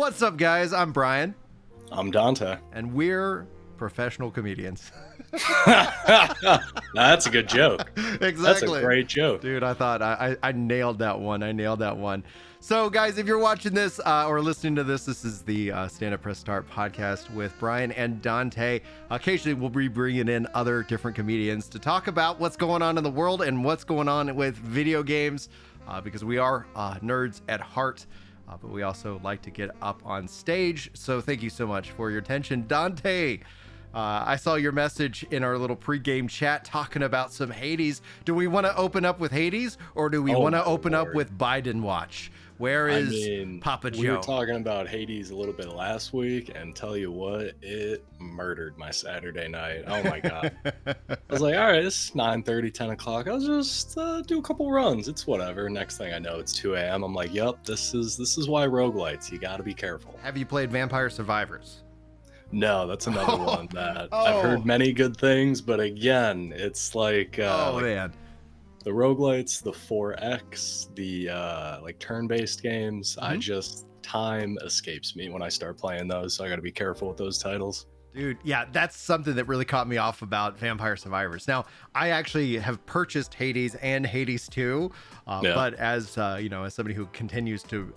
What's up, guys? I'm Brian. I'm Dante. And we're professional comedians. That's a good joke. Exactly. That's a great joke. Dude, I thought I nailed that one. So, guys, if you're watching this or listening to this is the Stand Up Press Start podcast with Brian and Dante. Occasionally, we'll be bringing in other different comedians to talk about what's going on in the world and what's going on with video games, because we are nerds at heart. But we also like to get up on stage. So thank you so much for your attention. Dante, I saw your message in our little pregame chat talking about some Hades. Do we want to open up with Hades, or do we want to open up with Biden Watch? Where is Papa Joe? We were talking about Hades a little bit last week, and tell you what, it murdered my Saturday night. Oh my God. I was like, all right, it's 9:30, 10 o'clock. I'll just do a couple runs. It's whatever. Next thing I know, it's 2 a.m. I'm like, yep, this is why roguelites. You got to be careful. Have you played Vampire Survivors? No, that's another one that I've heard many good things, but again, it's like man. The roguelites, the 4X, the like turn-based games, time escapes me when I start playing those, so I got to be careful with those titles. Dude, yeah, that's something that really caught me off about Vampire Survivors. Now, I actually have purchased Hades and Hades 2, but as as somebody who continues to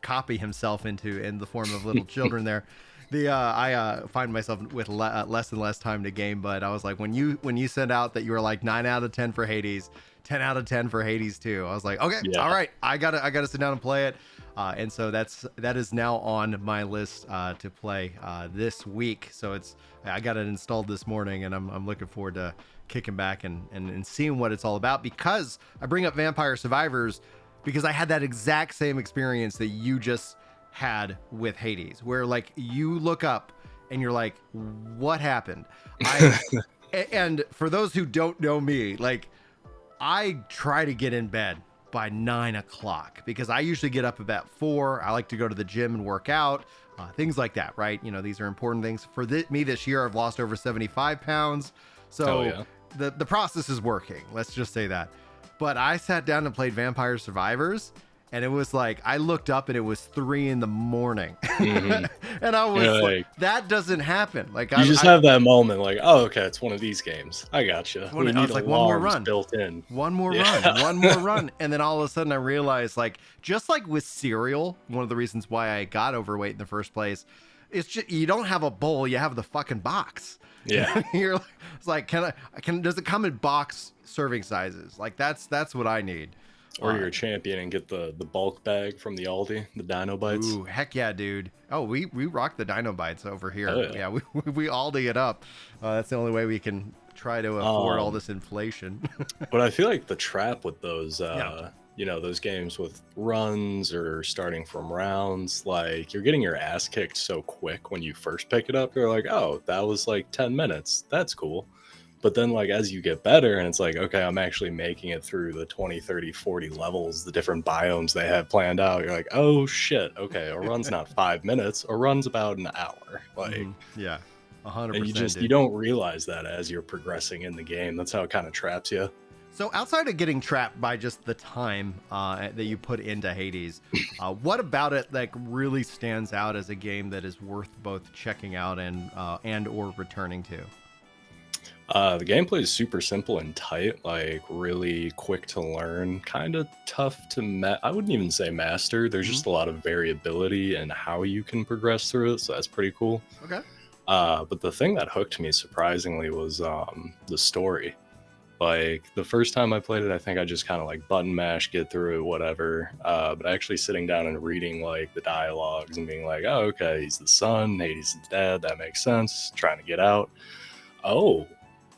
copy himself in the form of little children there. I find myself with less and less time to game, but I was like, when you sent out that you were like 9 out of 10 for Hades, 10 out of 10 for Hades 2, I was like, okay, all right, I gotta sit down and play it, and so that is now on my list to play this week. So I got it installed this morning, and I'm looking forward to kicking back and seeing what it's all about, because I bring up Vampire Survivors because I had that exact same experience that you just had with Hades, where like you look up and you're like, what happened? And for those who don't know me, like I try to get in bed by 9 o'clock because I usually get up about 4. I like to go to the gym and work out, things like that, right? These are important things for me this year. I've lost over 75 pounds. So the process is working. Let's just say that. But I sat down and played Vampire Survivors, and it was like, I looked up and it was 3 a.m. And I was like, that doesn't happen. Like you just have that moment like, oh, okay, it's one of these games. I gotcha. I was like, one more run built in. One more run. And then all of a sudden I realized, like, just like with cereal, one of the reasons why I got overweight in the first place, it's just, you don't have a bowl, you have the fucking box. Yeah. It's like, does it come in box serving sizes? Like that's what I need. Or you're a champion and get the bulk bag from the Aldi, the Dino Bites. Ooh, heck yeah, dude. Oh, we rock the Dino Bites over here. Oh, yeah. We Aldi it up. That's the only way we can try to afford all this inflation. But I feel like the trap with those, those games with runs or starting from rounds, like you're getting your ass kicked so quick when you first pick it up. You're like, oh, that was like 10 minutes. That's cool. But then, like, as you get better and it's like, okay, I'm actually making it through the 20, 30, 40 levels, the different biomes they have planned out. You're like, oh, shit. Okay, a run's not 5 minutes. A run's about an hour. Like, yeah, 100%. And you don't realize that as you're progressing in the game. That's how it kind of traps you. So outside of getting trapped by just the time that you put into Hades, what about it like really stands out as a game that is worth both checking out and or returning to? The gameplay is super simple and tight, like really quick to learn, kind of tough to I wouldn't even say master. There's just a lot of variability in how you can progress through it, so that's pretty cool. Okay. But the thing that hooked me surprisingly was the story. Like the first time I played it, I think I just kind of like button mash, get through it, whatever. But actually sitting down and reading like the dialogues and being like, oh, okay, he's the son, Hades is dead, that makes sense, trying to get out. Oh,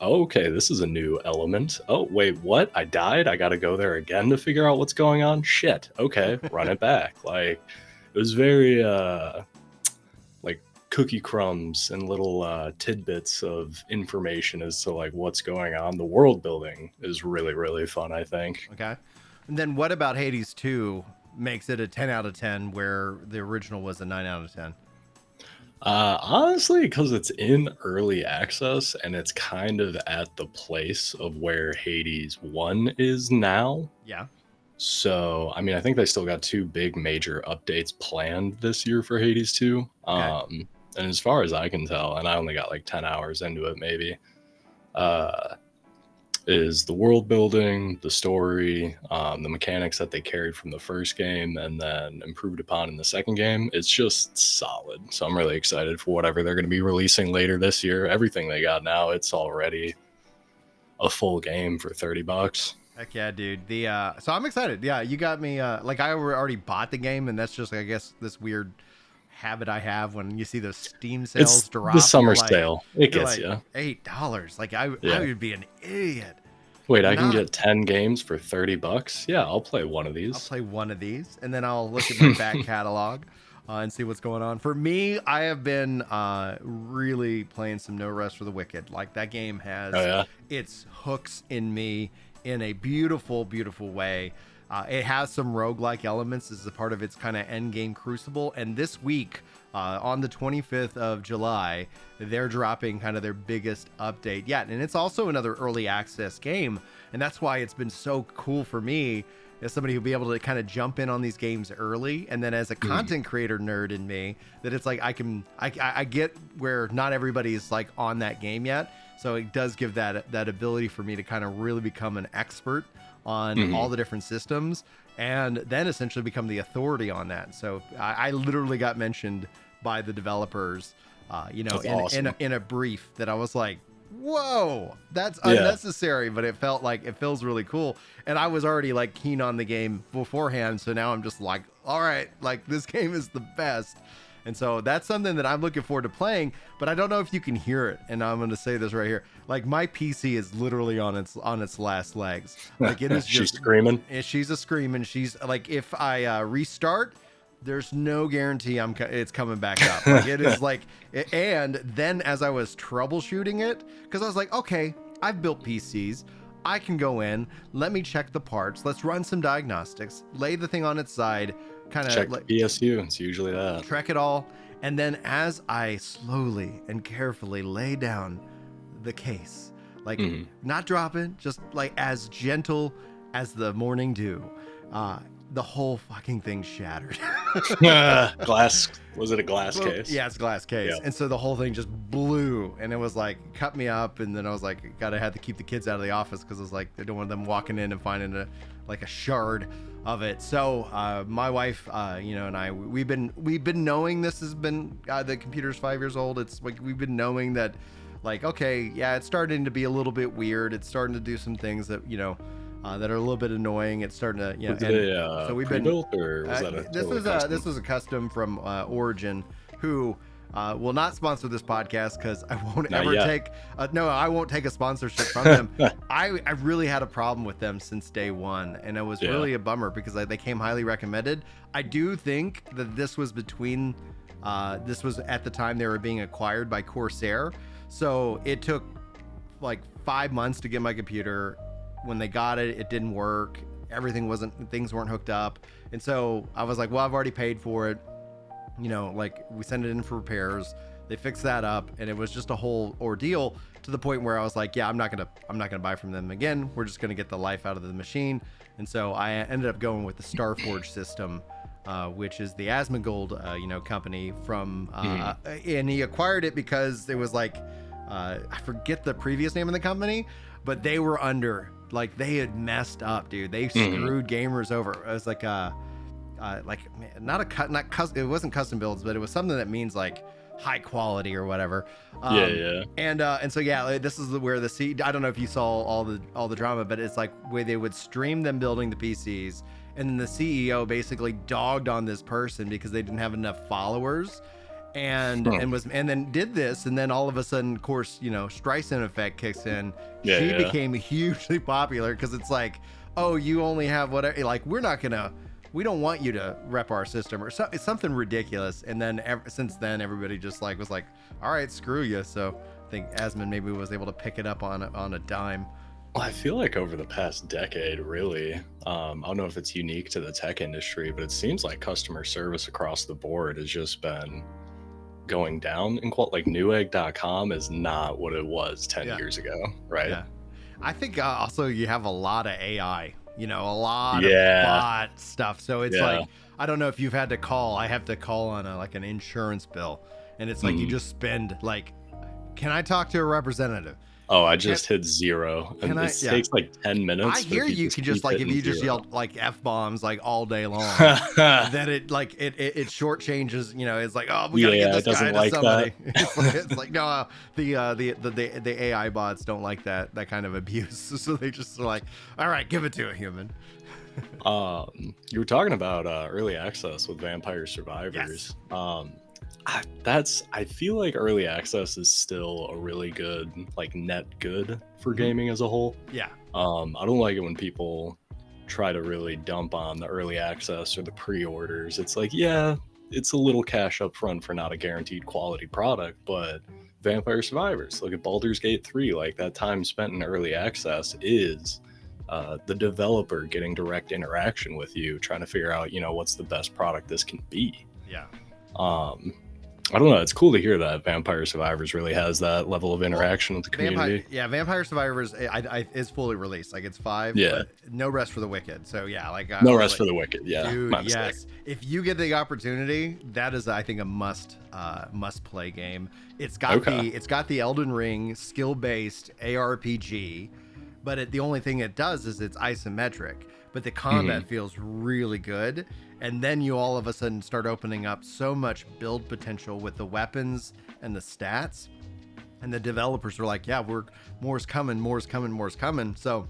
okay, this is a new element. Oh, wait, what? I died? I gotta go there again to figure out what's going on? Shit. Okay, run it back. Like, it was very, like, cookie crumbs and little tidbits of information as to, like, what's going on. The world building is really, really fun, I think. Okay. And then what about Hades 2 makes it a 10 out of 10 where the original was a 9 out of 10? Honestly, because it's in early access and it's kind of at the place of where Hades 1 is now. Yeah. So, I mean, I think they still got two big major updates planned this year for Hades 2. Okay. And as far as I can tell, and I only got like 10 hours into it maybe, uh, is the world building, the story, the mechanics that they carried from the first game and then improved upon in the second game. It's just solid. So I'm really excited for whatever they're going to be releasing later this year. Everything they got now, it's already a full game for $30. Heck yeah, dude. So I'm excited. Yeah, you got me. Like I already bought the game, and that's just, I guess, this weird habit I have when you see those Steam sales It's drop. the summer you're like, sale. It you're gets like you. $8. Like I Yeah. would be an idiot. Wait, I can Not. get 10 games for $30? Yeah, I'll play one of I'll these. play one of these, and then I'll look at my back catalog and see what's going on. For me, I have been really playing some No Rest for the Wicked. Like that game has Oh, yeah? its hooks in me in a beautiful, beautiful way. It has some roguelike elements as a part of its kind of end game crucible. And this week, on the 25th of July, they're dropping kind of their biggest update yet. And it's also another early access game. And that's why it's been so cool for me as somebody who'll be able to kind of jump in on these games early. And then as a content creator nerd in me, that it's like I get where not everybody is like on that game yet. So it does give that ability for me to kind of really become an expert on all the different systems and then essentially become the authority on that. So I literally got mentioned by the developers, awesome. in a brief that I was like, whoa, that's unnecessary, but it felt like it feels really cool. And I was already like keen on the game beforehand. So now I'm just like, all right, like this game is the best. And so that's something that I'm looking forward to playing, but I don't know if you can hear it. And I'm going to say this right here. Like my PC is literally on its last legs. Like it is just She's screaming. She's a screaming. She's like, if I restart, there's no guarantee it's coming back up. Like it is like, and then as I was troubleshooting it, because I was like, okay, I've built PCs. I can go in, let me check the parts. Let's run some diagnostics, lay the thing on its side, kind of Check the PSU. It's usually that. Track it all. And then as I slowly and carefully lay down the case, like not dropping, just like as gentle as the morning dew, the whole fucking thing shattered. Glass. Was it a glass case? Yeah, it's a glass case. Yeah. And so the whole thing just blew, and it was like cut me up. And then I was like, I had to keep the kids out of the office because it was like, I don't want them walking in and finding a shard of it. So my wife, and I, we've been knowing this has been the computer's 5 years old. It's like we've been knowing that, like, okay, yeah, it's starting to be a little bit weird. It's starting to do some things that that are a little bit annoying. It's starting to, so we've been built, or was that this was a custom from Origin, who will not sponsor this podcast because I won't take I won't take a sponsorship from them. I really had a problem with them since day one, and it was really a bummer because they came highly recommended. I do think that this was this was at the time they were being acquired by Corsair, so it took like 5 months to get my computer. When they got it, it didn't work. Things weren't hooked up. And so I was like, well, I've already paid for it. Like we sent it in for repairs. They fixed that up, and it was just a whole ordeal to the point where I was like, yeah, I'm not gonna buy from them again. We're just gonna get the life out of the machine. And so I ended up going with the Starforge system, which is the Asmongold, company from, and he acquired it because it was like, I forget the previous name of the company, but they were under. Like they had messed up, dude. They screwed gamers over. It was like it wasn't custom builds, but it was something that means like high quality or whatever. And so this is where I don't know if you saw all the drama, but it's like where they would stream them building the PCs, and then the CEO basically dogged on this person because they didn't have enough followers. And then did this, and then all of a sudden, of course, Streisand effect kicks in. She became hugely popular because it's like, oh, you only have whatever. Like we don't want you to rep our system or so. It's something ridiculous. And then since then, everybody just was like, all right, screw you. So I think Asmon maybe was able to pick it up on a dime. Well, I feel like over the past decade, really, I don't know if it's unique to the tech industry, but it seems like customer service across the board has just been going down in like Newegg.com is not what it was 10 years ago, right? Yeah. I think also you have a lot of AI you know, a lot of Yeah. bot stuff. So it's Yeah. like, I don't know if you've had to call. I have to call on like an insurance bill, and it's like you just spend like, can I talk to a representative? Oh, I just hit 0, and it takes like 10 minutes. I hear you can just like, if you just yell like F-bombs like all day long, then it like it shortchanges, you know, it's like, oh, we gotta get this guy to somebody. It's like no, the AI bots don't like that kind of abuse, so they just are like, all right, give it to a human. You were talking about early access with Vampire Survivors. I feel like early access is still a really good, like, net good for gaming as a whole. Yeah. I don't like it when people try to really dump on the early access or the pre-orders. It's like, yeah, it's a little cash up front for not a guaranteed quality product, but Vampire Survivors, look at Baldur's Gate 3, like that time spent in early access is the developer getting direct interaction with you, trying to figure out, you know, what's the best product this can be. Yeah. I don't know. It's cool to hear that Vampire Survivors really has that level of interaction with the community. Vampire Survivors is fully released. Like it's 5. Yeah. But no rest for the wicked. So yeah, like no rest for the wicked. Yeah. Dude, yes. If you get the opportunity, that is, I think, a must play game. It's got the Elden Ring skill based ARPG, but the only thing it does is it's isometric. But the combat feels really good. And then you all of a sudden start opening up so much build potential with the weapons and the stats. And the developers are like, yeah, more's coming. So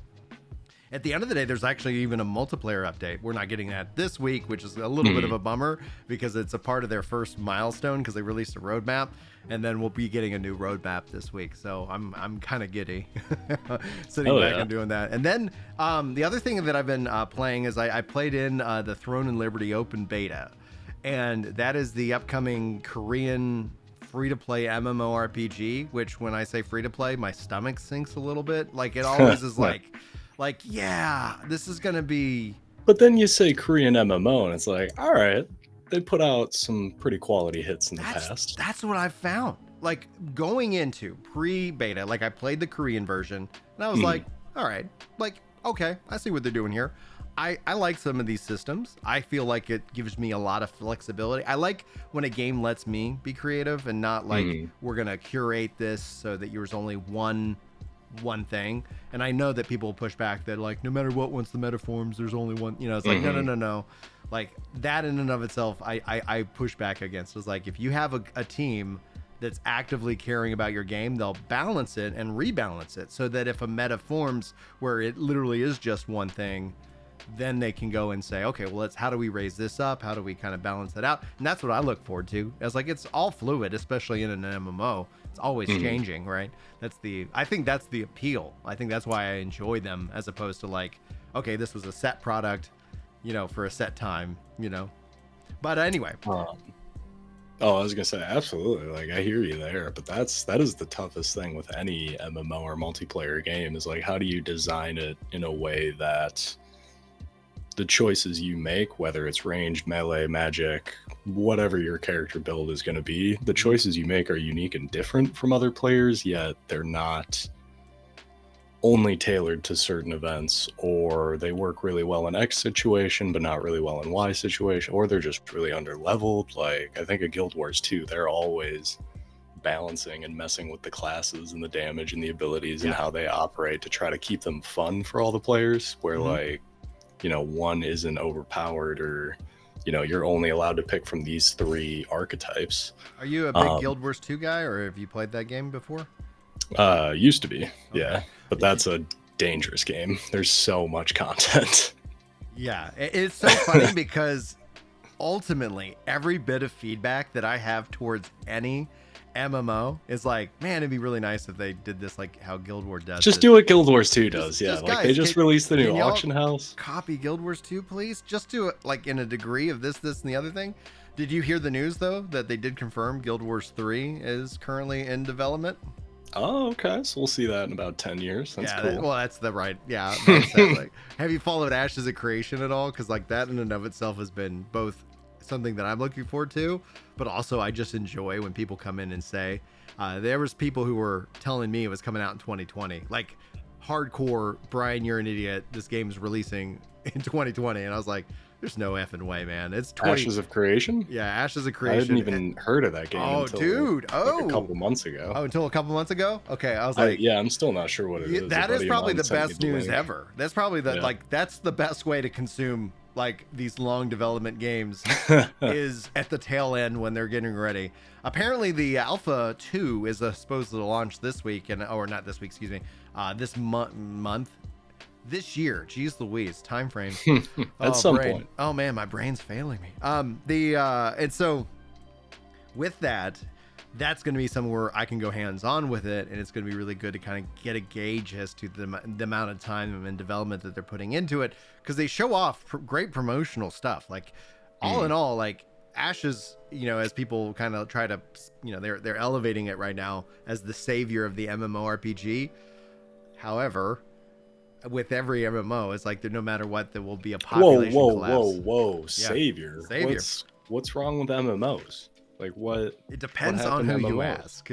at the end of the day, there's actually even a multiplayer update. We're not getting that this week, which is a little bit of a bummer because it's a part of their first milestone because they released a roadmap. And then we'll be getting a new roadmap this week. So I'm kind of giddy sitting back and doing that. And then the other thing that I've been playing is I played in the Throne and Liberty open beta. And that is the upcoming Korean free-to-play MMORPG, which when I say free-to-play, my stomach sinks a little bit. Like it always is like, yeah, this is going to be... But then you say Korean MMO and it's like, all right. They put out some pretty quality hits in the past. That's what I found. Like going into pre-beta, like I played the Korean version and I was like, all right, like, okay, I see what they're doing here. I like some of these systems. I feel like it gives me a lot of flexibility. I like when a game lets me be creative and not like we're going to curate this so that there's only one thing. And I know that people push back that like, no matter what, once the meta forms, there's only one, you know, it's like, no. Like that in and of itself, I push back against. It's like, if you have a team that's actively caring about your game, they'll balance it and rebalance it so that if a meta forms where it literally is just one thing, then they can go and say, okay, well, how do we raise this up? How do we kind of balance that out? And that's what I look forward to. It's like, it's all fluid, especially in an MMO. It's always changing, right? I think that's the appeal. I think that's why I enjoy them as opposed to like, okay, this was a set product, you know, for a set time, you know. But anyway. I was gonna say absolutely. Like I hear you there, but that is the toughest thing with any MMO or multiplayer game is like, how do you design it in a way that the choices you make, whether it's ranged, melee, magic, whatever your character build is going to be, the choices you make are unique and different from other players, yet they're not only tailored to certain events, or they work really well in X situation, but not really well in Y situation, or they're just really under-leveled. Like, I think of Guild Wars 2, they're always balancing and messing with the classes and the damage and the abilities and how they operate to try to keep them fun for all the players, where like, you know, one isn't overpowered or, you know, you're only allowed to pick from these 3 archetypes. Are you a big Guild Wars 2 guy, or have you played that game before? Used to be, yeah. But that's a dangerous game. There's so much content. Yeah, it's so funny because ultimately every bit of feedback that I have towards any MMO is like, man, it'd be really nice if they did this like how Guild Wars does. Just do what Guild Wars 2 does. Like guys, they just released the new auction house. Copy Guild Wars 2, please. Just do it like in a degree of this, and the other thing. Did you hear the news though that they did confirm Guild Wars 3 is currently in development? Oh, okay. So we'll see that in about 10 years. That's cool. That's the right. Yeah. Like, have you followed Ashes of Creation at all? Because like that in and of itself has been both something that I'm looking forward to, but also I just enjoy when people come in and say, there was people who were telling me it was coming out in 2020, like hardcore Brian, you're an idiot. This game's releasing in 2020, and I was like, there's no effing way, man. It's Ashes of Creation. Yeah, Ashes of Creation. I hadn't even heard of that game. Until, like, a couple months ago. Oh, until a couple months ago. Okay, I was like, yeah, I'm still not sure what it is. That is probably the best news ever. That's probably that's the best way to consume like these long development games is at the tail end when they're getting ready. Apparently the Alpha 2 is supposed to launch this week, or not this week, excuse me, this month, this year. Jeez Louise, time frame. At some point. Oh man, my brain's failing me. And so with that, that's going to be somewhere where I can go hands-on with it, and it's going to be really good to kind of get a gauge as to the amount of time and development that they're putting into it, because they show off great promotional stuff. Like, all in all, like, Ashes, you know, as people kind of try to, you know, they're elevating it right now as the savior of the MMORPG. However, with every MMO, it's like no matter what, there will be a population collapse. Whoa, savior. What's wrong with MMOs? Like, what? It depends on who you ask.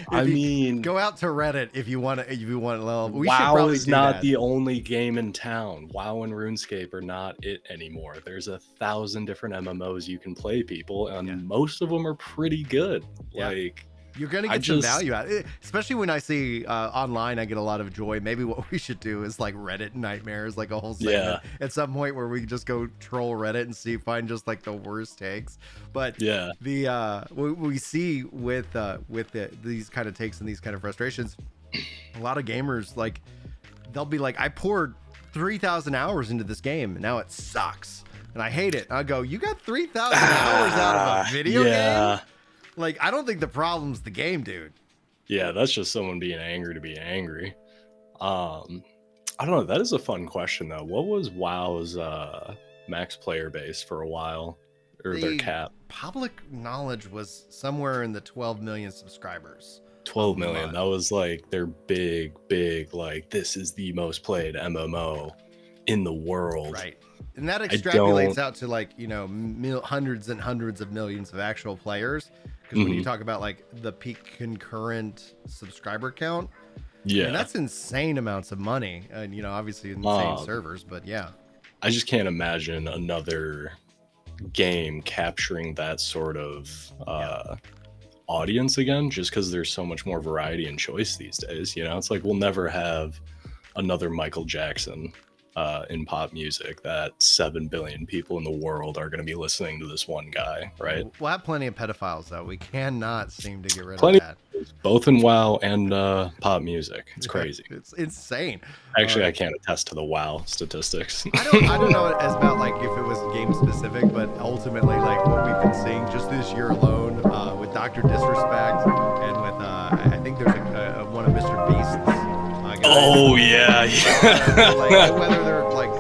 I mean, go out to Reddit if you want to. If you want to level. WoW is not the only game in town. WoW and RuneScape are not it anymore. There's 1,000 different MMOs you can play, people, and most of them are pretty good. Yeah. Like, you're gonna get some value out of it, especially when I see online. I get a lot of joy. Maybe what we should do is like Reddit nightmares, like a whole segment at some point where we just go troll Reddit and find just like the worst takes. But the we see with these kind of takes and these kind of frustrations, a lot of gamers, like, they'll be like, I poured 3,000 hours into this game and now it sucks and I hate it. I go, you got 3,000 hours out of a video game? Like, I don't think the problem's the game, dude. Yeah, that's just someone being angry to be angry. I don't know. That is a fun question, though. What was WoW's max player base for a while? Or their cap? Public knowledge was somewhere in the 12 million subscribers. 12 million. That was like their big, like, this is the most played MMO in the world. Right. And that extrapolates out to, like, you know, hundreds and hundreds of millions of actual players. Because when you talk about like the peak concurrent subscriber count, and that's insane amounts of money, and, you know, obviously insane servers, but I just can't imagine another game capturing that sort of audience again, just because there's so much more variety and choice these days. You know, it's like we'll never have another Michael Jackson in pop music that 7 billion people in the world are going to be listening to this one guy, right? We'll have plenty of pedophiles, though. We cannot seem to get rid of that. Both in WoW and pop music. It's crazy. It's insane. Actually, I can't attest to the WoW statistics. I don't know as about like if it was game specific, but ultimately, like, what we've been seeing just this year alone with Dr. Disrespect and with I think there's one of Mr. Beast's. Oh yeah. Like, whether they're like,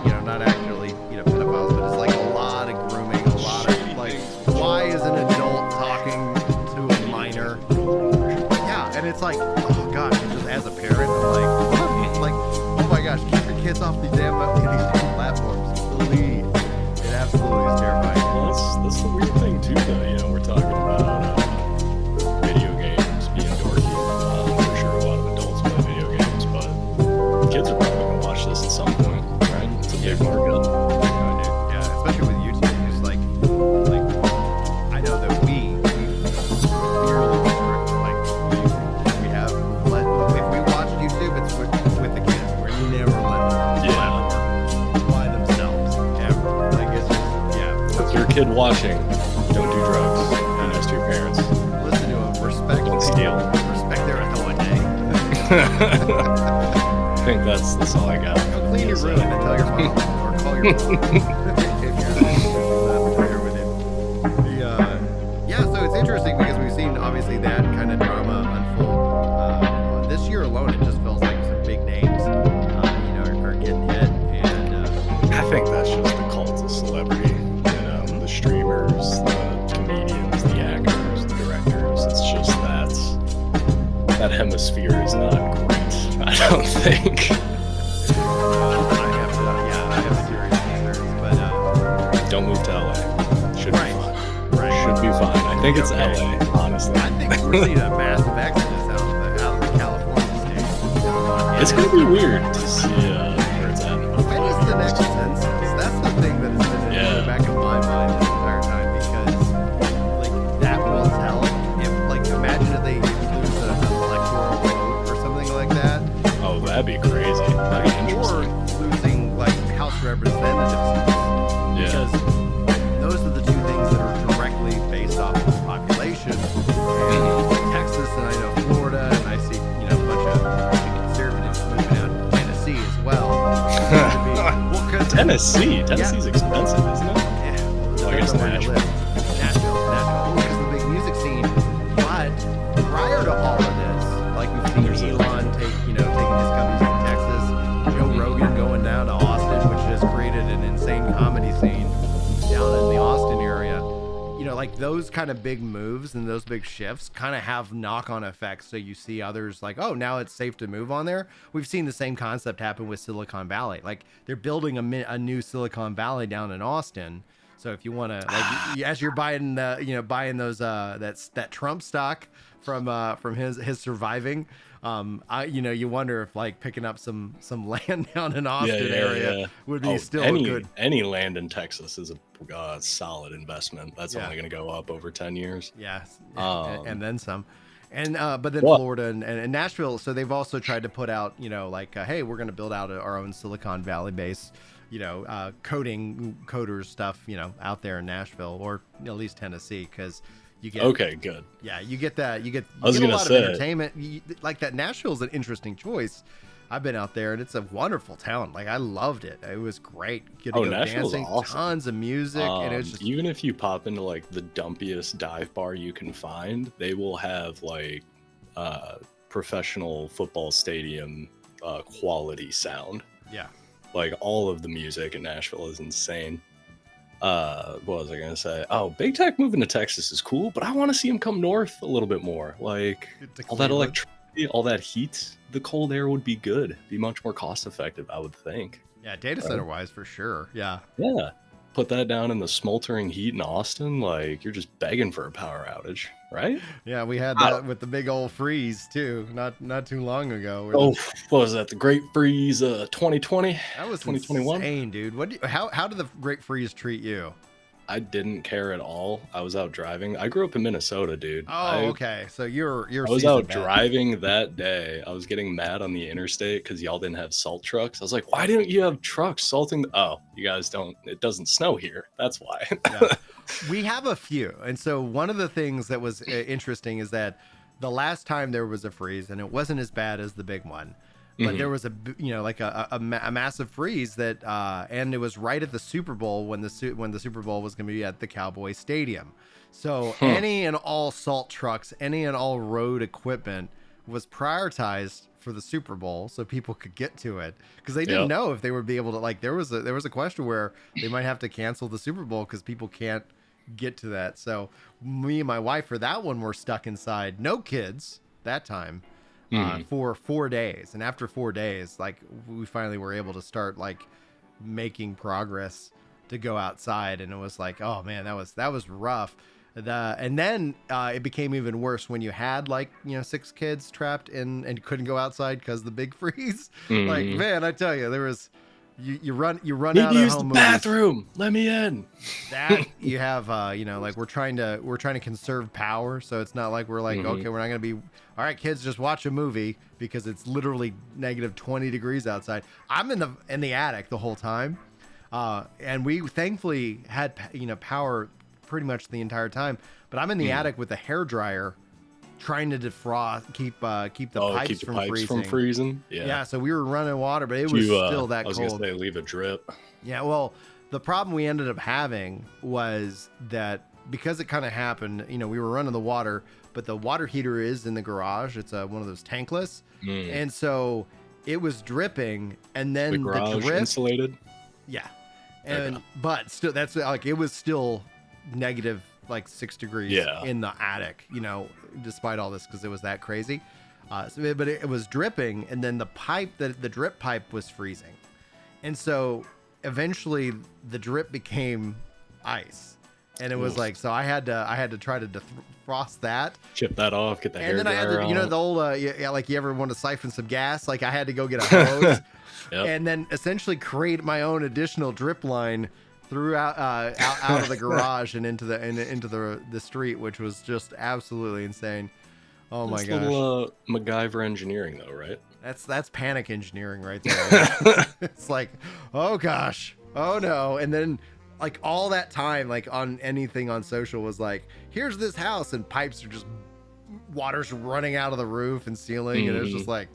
you know, not actually, you know, pedophiles, but it's like a lot of grooming, a lot of like, why is an adult talking to a minor? Yeah, and it's like, oh gosh, just as a parent, I'm like, oh my gosh, keep your kids off these damn platforms, please. It absolutely is terrifying. Well, that's the weird thing too, though. You know, we're talking about video games being dorky. For sure, a lot of adults play video games, but kids are probably gonna watch this at some point, right? It's a big market. Yeah, especially with YouTube. Just like I know that we severely restrict, like, we have if we watch YouTube, it's with the kids. We're never letting them by themselves ever. Like, it's just If you're a kid watching, don't do drugs. Be nice to your parents. Listen to them. Respect. Don't steal. Respect their authority. I think that's all I got. Clean your room and tell your mom, or call your mom if you're here with him. So it's interesting because we've seen obviously that kind of drama unfold. This year alone, it just feels like some big names, are getting hit, and I think that's just the cult of celebrity. You know, the streamers, the comedians, the actors, the directors. It's just that hemisphere is not great. I don't think. I have serious concerns, but don't move to LA. Should be fine. Right. Should be fine. I think it's LA, honestly. I think we're seeing a massive exodus out of the California state. It's gonna be weird to see where it's at. When is the next census? That's the thing that has been in the back of my mind this entire time, because like that will tell. If like imagine if they lose an electoral vote or something like that. Oh, that'd be crazy. That'd be interesting. Or losing like House Representatives. Because those are the two things that are directly based off of population. And Texas, and I know Florida, and I see a bunch of conservatives moving out to Tennessee as well. Tennessee's expensive, isn't it? Yeah, well, I guess Nashville, because of the big music scene. But prior to all of this, like we've seen Elon taking his companies to Texas, Joe Rogan going down to Austin, which has created an insane comedy scene down in the Austin area. Like those kind of big moves and those big shifts kind of have knock-on effects. So you see others like, oh, now it's safe to move on there. We've seen the same concept happen with Silicon Valley. Like they're building a new Silicon Valley down in Austin. So if you want to, like, as you're buying buying those that Trump stock from his surviving, you wonder if like picking up some land down in Austin area would be good. Any land in Texas is a solid investment. That's only going to go up over 10 years. Yes, and then some. And but then Florida and Nashville, so they've also tried to put out, hey, we're going to build out our own Silicon Valley base, coders stuff, out there in Nashville, or at least Tennessee, because you get good. Yeah, you get that. You get a lot of entertainment. Like that, Nashville's an interesting choice. I've been out there, and it's a wonderful town. Like I loved it. It was great. Get to go Nashville's dancing, awesome. Tons of music, and it was just even if you pop into like the dumpiest dive bar you can find, they will have like professional football stadium quality sound. Yeah, like all of the music in Nashville is insane. What was I gonna say? Oh, big tech moving to Texas is cool, but I want to see them come north a little bit more. Like all that electricity, all that heat, the cold air would be good. Be much more cost effective, I would think. Yeah, data center wise for sure. Yeah. Put that down in the smoldering heat in Austin, like you're just begging for a power outage, right? Yeah, we had that with the big old freeze too, not too long ago. What was that? The Great Freeze 2020? That was 2021. Insane, dude. How did the Great Freeze treat you? I didn't care at all. I was out driving. I grew up in Minnesota, dude. Oh, okay. So you're. I was out driving that day. I was getting mad on the interstate because y'all didn't have salt trucks. I was like, why didn't you have trucks salting? Oh, you guys don't. It doesn't snow here. That's why. Yeah. We have a few, and so one of the things that was interesting is that the last time there was a freeze, and it wasn't as bad as the big one. But there was a massive freeze that and it was right at the Super Bowl when the Super Bowl was going to be at the Cowboy Stadium. So any and all salt trucks, any and all road equipment was prioritized for the Super Bowl so people could get to it, because they didn't know if they would be able to, like there was a question where they might have to cancel the Super Bowl because people can't get to that. So me and my wife for that one were stuck inside, no kids that time. For 4 days, and after 4 days, like we finally were able to start like making progress to go outside, and it was like, oh man, that was rough. And then it became even worse when you had 6 kids trapped in and couldn't go outside because of the big freeze. Like, man, I tell you, there was you run out of use home the bathroom. Let me in. That you have like we're trying to conserve power, so it's not like we're like, okay, we're not gonna be, all right, kids, just watch a movie because it's literally negative 20 degrees outside. I'm in the attic the whole time, and we thankfully had power pretty much the entire time, but I'm in the attic with a hair dryer trying to defrost, keep the pipes from freezing. Yeah, so we were running water, but it was still that cold. I was gonna say, leave a drip. Yeah, well, the problem we ended up having was that because it kind of happened, we were running the water, but the water heater is in the garage. It's one of those tankless, and so it was dripping, and then the garage drip, insulated. Yeah, and but still, that's like it was still negative 6 degrees in the attic, despite all this, because it was that crazy. But it was dripping, and then the drip pipe was freezing, and so eventually the drip became ice, And it was like, so I had to try to defrost that, chip that off, get the hair and then I had dryer to, you know, on. the old like you ever want to siphon some gas, like I had to go get a hose Yep. and then essentially create my own additional drip line throughout out of the garage and into the street, which was just absolutely insane. Oh my gosh. Little MacGyver engineering though, right? That's panic engineering right there. It's like, oh gosh, oh no. And then like all that time, like on anything on social was like, here's this house, and pipes are just water's running out of the roof and ceiling, and it's just like,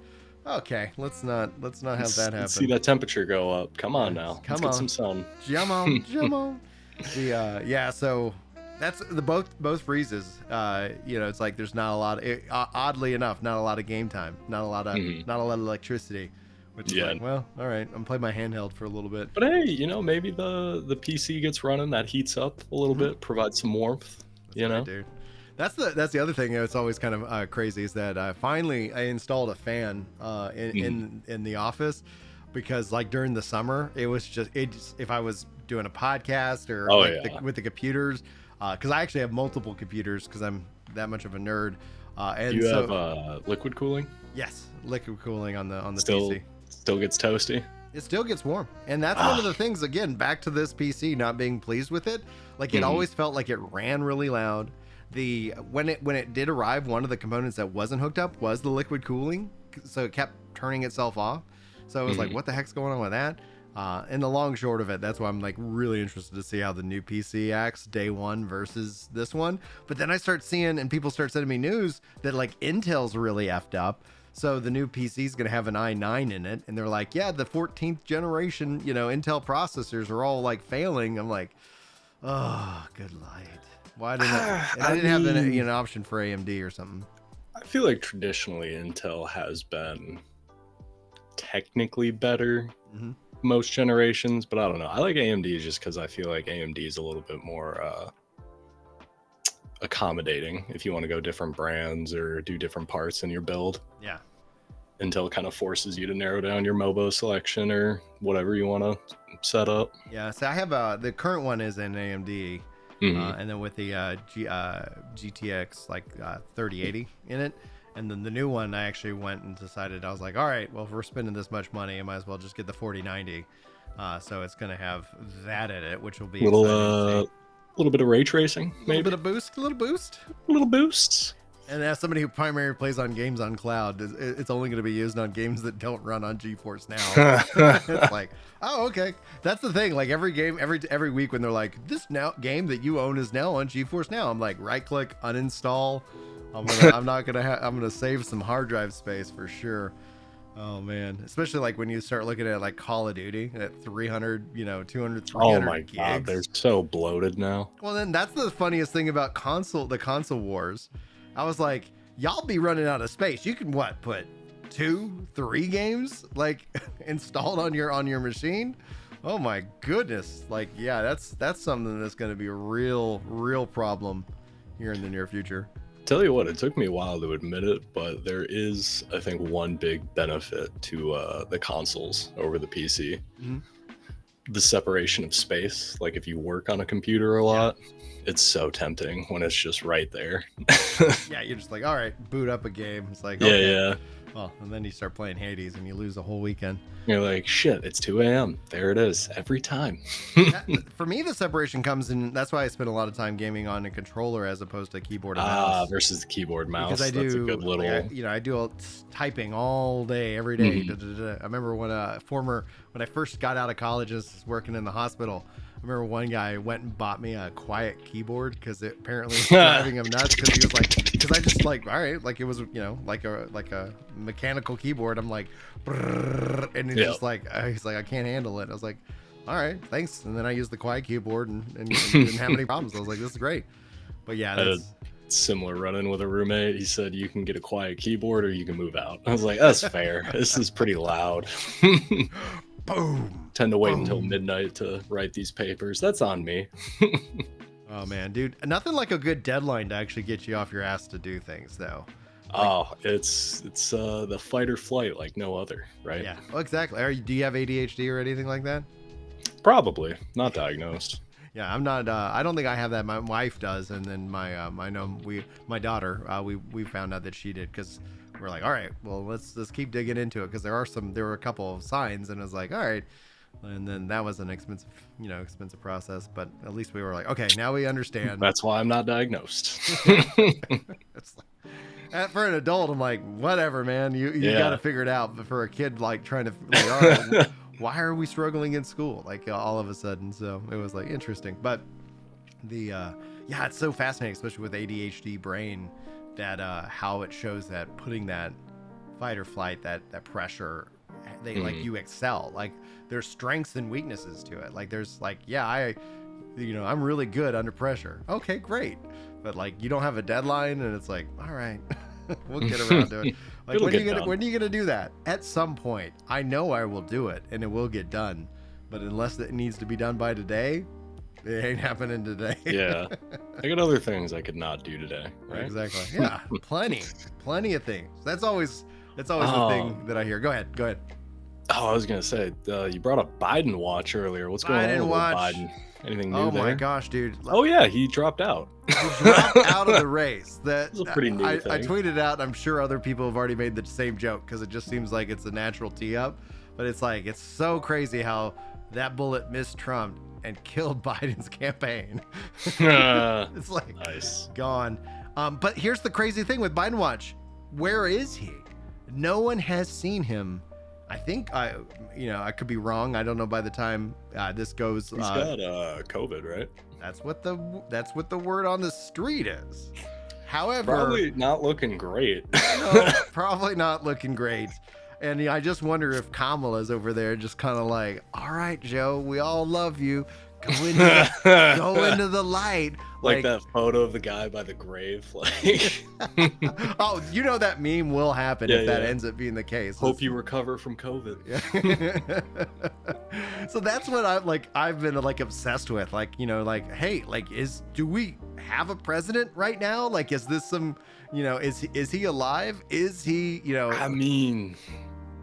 okay, let's not have that happen. See that temperature go up. Come on now. Come Let's on. get some sun. Jump on. Yeah, so that's the both freezes. You know, it's like there's not a lot of, oddly enough, not a lot of game time, not a lot of electricity, which is like, well, all right, I'm playing my handheld for a little bit. But hey, you know, maybe the PC gets running, that heats up a little bit, provides some warmth. That's you know, right, dude. That's the other thing that's always kind of crazy is that finally I installed a fan in the office, because like during the summer it was just if I was doing a podcast or with the computers, because I actually have multiple computers because I'm that much of a nerd. And you have liquid cooling? Yes, liquid cooling on the still, PC. Still gets toasty. It still gets warm, and that's one of the things. Again, back to this PC not being pleased with it. Like it always felt like it ran really loud. When it did arrive, one of the components that wasn't hooked up was the liquid cooling, so it kept turning itself off. So I was like, what the heck's going on with that? And the long short of it, that's why I'm like really interested to see how the new PC acts day one versus this one. But then I start seeing, and people start sending me news that like Intel's really effed up. So the new PC is going to have an i9 in it, and they're like, yeah, the 14th generation, you know, Intel processors are all like failing. I'm like, oh, good light. Why didn't I didn't have an option for AMD or something? I feel like traditionally Intel has been technically better most generations, but I don't know. I like AMD just because I feel like AMD is a little bit more accommodating if you want to go different brands or do different parts in your build. Yeah. Intel kind of forces you to narrow down your MOBO selection or whatever you want to set up. Yeah, so I have the current one is in AMD. And then with the GTX like 3080 in it, and then the new one I actually went and decided, I was like, all right, well, if we're spending this much money, I might as well just get the 4090. So it's gonna have that in it, which will be a little bit of ray tracing, maybe a little boosts. And as somebody who primarily plays on games on cloud, it's only going to be used on games that don't run on GeForce Now. It's like, oh, okay. That's the thing. Like every game, every week when they're like, this game that you own is now on GeForce Now, I'm like, right click, uninstall. I'm gonna save some hard drive space for sure. Oh man, especially like when you start looking at like Call of Duty at 300, 200, 300 oh my gigs. God, they're so bloated now. Well, then that's the funniest thing about the console wars. I was like, y'all be running out of space. You can put 2-3 games like installed on your machine? Oh my goodness. Like, yeah, that's something that's going to be a real problem here in the near future. Tell you what, it took me a while to admit it, but there is, I think, one big benefit to the consoles over the PC. The separation of space. Like if you work on a computer a lot, it's so tempting when it's just right there. Yeah, you're just like, all right, boot up a game. It's like, yeah. Well, and then you start playing Hades and you lose a whole weekend. You're like, shit, it's 2 a.m. There it is, every time. For me, the separation comes in. That's why I spend a lot of time gaming on a controller as opposed to keyboard and mouse. Versus the keyboard mouse. Because That's a good little. I do typing all day, every day. I remember when I first got out of college and was working in the hospital. I remember one guy went and bought me a quiet keyboard because it apparently was driving him nuts, because he was like, because I just like, all right, like it was, like a mechanical keyboard. I'm like, and he's just like, he's like, I can't handle it. I was like, all right, thanks. And then I used the quiet keyboard and didn't have any problems. I was like, this is great. But yeah, that's similar run-in with a roommate. He said, you can get a quiet keyboard or you can move out. I was like, that's fair. This is pretty loud. Boom. Tend to wait until midnight to write these papers. That's on me. Oh man, dude, nothing like a good deadline to actually get you off your ass to do things, though. It's the fight or flight like no other, right? Yeah, well, exactly. Do you have ADHD or anything like that? Probably not diagnosed. Yeah, I'm not. I don't think I have that. My wife does, and then my daughter. We found out that she did because we're like, all right, well, let's keep digging into it because there were a couple of signs, and it was like, all right, and then that was an expensive process, but at least we were like, okay, now we understand. That's why I'm not diagnosed. It's like, for an adult, I'm like, whatever, man, you got to figure it out. But for a kid, like trying to, like, all right, why are we struggling in school? Like all of a sudden, so it was like interesting. But it's so fascinating, especially with ADHD brain, that how it shows that putting that fight or flight, that pressure, they like you excel. Like there's strengths and weaknesses to it. Like there's like, I'm really good under pressure. Okay, great. But like you don't have a deadline, and it's like, all right, we'll get around to it. Like when are you gonna do that? At some point, I know I will do it, and it will get done. But unless it needs to be done by today, it ain't happening today. Yeah, I got other things I could not do today. Right? Exactly. Yeah, plenty of things. That's always the thing that I hear. Go ahead. Oh, I was gonna say, you brought up Biden watch earlier. What's going on with Biden? Anything new there? Oh my gosh, dude. Oh yeah, he dropped out. He dropped out of the race. That's a pretty new thing. I tweeted out, I'm sure other people have already made the same joke because it just seems like it's a natural tee up. But it's like, it's so crazy how that bullet missed Trump and killed Biden's campaign. It's like, nice. Gone. But here's the crazy thing with Biden watch. Where is he? No one has seen him. I think I could be wrong. I don't know by the time this goes. He's got COVID, right? That's what the word on the street is. However, probably not looking great. No, probably not looking great. And I just wonder if Kamala's over there just kind of like, all right, Joe, we all love you. Go into the light. Like that photo of the guy by the grave. Like, oh, that meme will happen if that ends up being the case. Hope you recover from COVID. So that's what I've been like obsessed with. Like, hey, like do we have a president right now? Like, is this some, is he alive? Is he, I mean,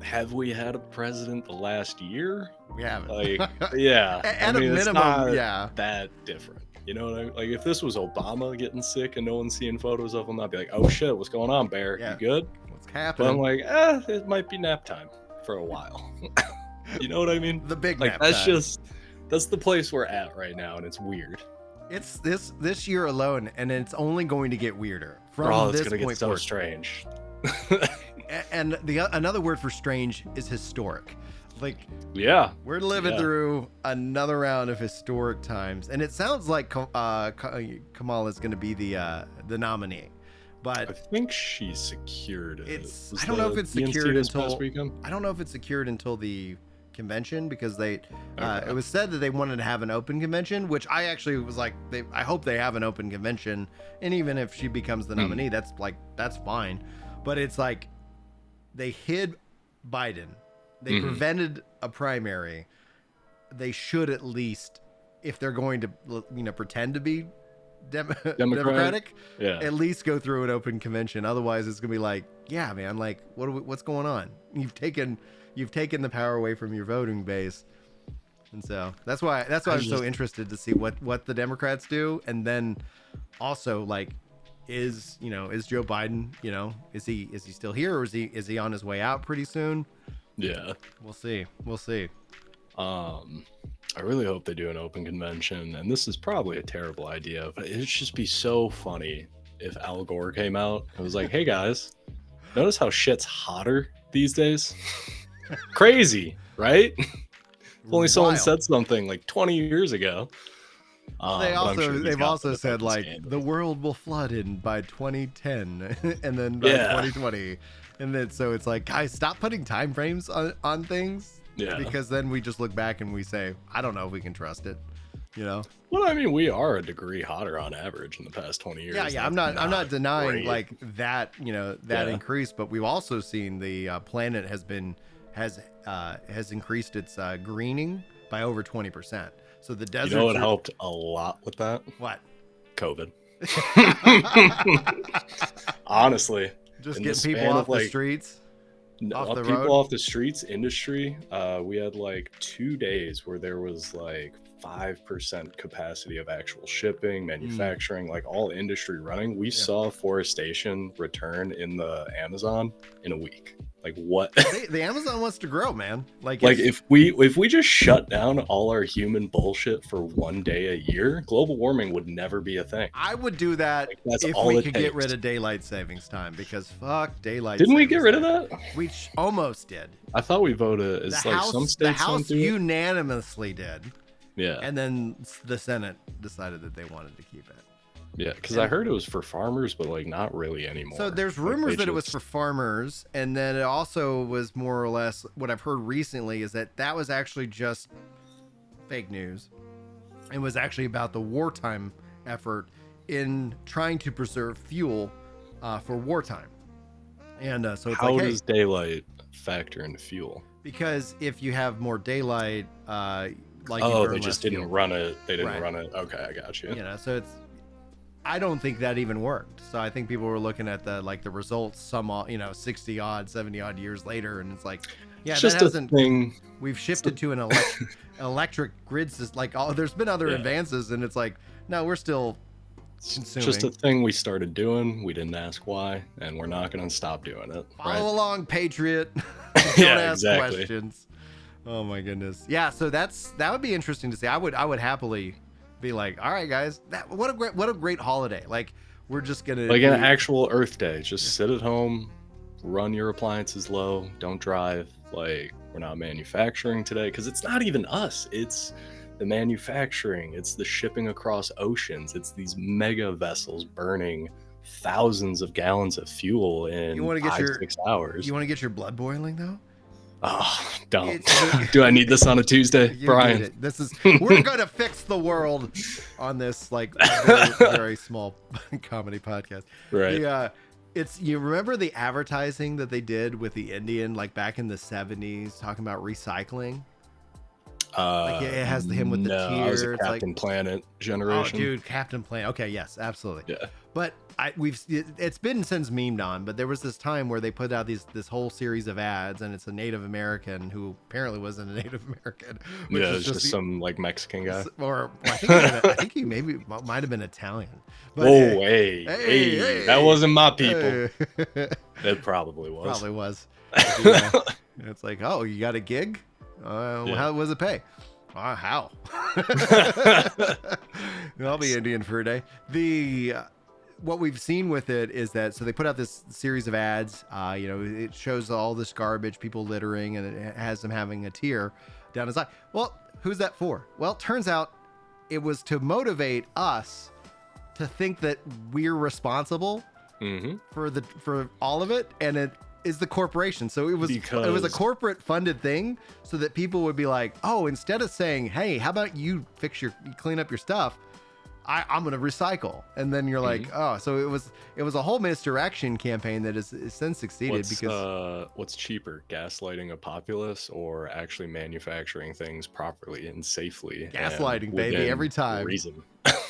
have we had a president the last year? We haven't. Like, yeah. At a minimum, yeah. That different. You know what I mean? Like, if this was Obama getting sick and no one's seeing photos of him, I'd be like, oh shit, what's going on, Bear? Yeah. You good? What's happening? But I'm like, it might be nap time for a while. You know what I mean? The big like, nap that's time. That's the place we're at right now, and it's weird. It's this year alone, and it's only going to get weirder from this point get so forward. Strange. And another word for strange is historic. Like, yeah, we're living through another round of historic times, and it sounds like Kamala is going to be the nominee, but I think she secured it. I don't know if it's secured until I don't know if it's secured until the convention, because it was said that they wanted to have an open convention, which I actually was like, I hope they have an open convention, and even if she becomes the nominee, that's fine. But it's like they hid Biden. They prevented a primary. They should at least, if they're going to, pretend to be Democratic, at least go through an open convention. Otherwise, it's gonna be like, yeah, man, like, what's going on? You've taken the power away from your voting base, and so that's why I'm so interested to see what the Democrats do, and then also like, is Joe Biden, is he still here, or is he on his way out pretty soon? Yeah, we'll see. I really hope they do an open convention, and this is probably a terrible idea, but it'd just be so funny if Al Gore came out and was like, hey guys, notice how shit's hotter these days? Crazy, right? If only someone said something like 20 years ago. They've also said like the world will flood by 2010 and then by 2020. And then so it's like, guys, stop putting time frames on things. Yeah. Because then we just look back and we say, I don't know if we can trust it. Well, I mean, we are a degree hotter on average in the past 20 years. Yeah. I'm not denying like that, that increase, but we've also seen the planet has increased its greening by over 20%. So the desert. It helped a lot with that? What? COVID. Honestly. Just get people off the streets. Off the people road? off the streets, industry. We had like 2 days where there was like 5% capacity of actual shipping, manufacturing, like all industry running. We saw forestation return in the Amazon in a week. Like what? The Amazon wants to grow, man. Like if we just shut down all our human bullshit for 1 day a year, global warming would never be a thing. I would do that if we could get rid of daylight savings time, because fuck daylight. Didn't we get rid of that? We almost did. I thought we voted. It's like some states the House don't do it. unanimously did. Yeah. And then the Senate decided that they wanted to keep it. Yeah, because I heard it was for farmers, but like not really anymore. So there's rumors that it was for farmers, and then it also was more or less what I've heard recently is that was actually just fake news. It was actually about the wartime effort in trying to preserve fuel for wartime. And so it's how does daylight factor into fuel? Because if you have more daylight, like they just didn't run it. They didn't run it. Okay, I got you. You know, so it's. I don't think that even worked. So I think people were looking at the results 60 odd, 70 odd years later, and it's like, yeah, it's that just hasn't. A thing. We've shifted to an electric grid system. Like, there's been other advances, and it's like, no, we're still consuming. Just a thing we started doing. We didn't ask why, and we're not going to stop doing it. Follow along, Patriot. Don't ask questions. Oh my goodness. Yeah. So that would be interesting to see. I would happily be like, all right, guys, what a great holiday. Like, we're just gonna like an actual Earth Day. Just sit at home, run your appliances low, don't drive. Like, we're not manufacturing today, because it's not even us. It's the manufacturing. It's the shipping across oceans. It's these mega vessels burning thousands of gallons of fuel in 6 hours. You want to get your blood boiling though? Oh, don't. Do I need this on a Tuesday, Brian? We're going to fix the world on this, like, very, very small comedy podcast. Right. You remember the advertising that they did with the Indian, like back in the 70s, talking about recycling? Like it has him with the tear. I was a Captain Planet generation. Oh, dude, Captain Planet. Okay, yes, absolutely. Yeah. But it's been since memed on, but there was this time where they put out this whole series of ads, and it's a Native American who apparently wasn't a Native American. Yeah, it's just some like Mexican guy. Or I think he maybe might have been Italian. But, hey, that wasn't my people. It probably was. Probably was. It's like, oh, you got a gig? How was it pay? How? I'll be Indian for a day. What we've seen with it is that, so they put out this series of ads. It shows all this garbage, people littering, and it has them having a tear down his eye. Well, who's that for? Well, it turns out it was to motivate us to think that we're responsible for all of it, and it is the corporation. So it was a corporate funded thing, so that people would be like, oh, instead of saying, hey, how about you clean up your stuff, I'm going to recycle. And then you're like, oh, so it was a whole misdirection campaign that has since succeeded. What's cheaper, gaslighting a populace or actually manufacturing things properly and safely? Gaslighting, baby, every time. Reason.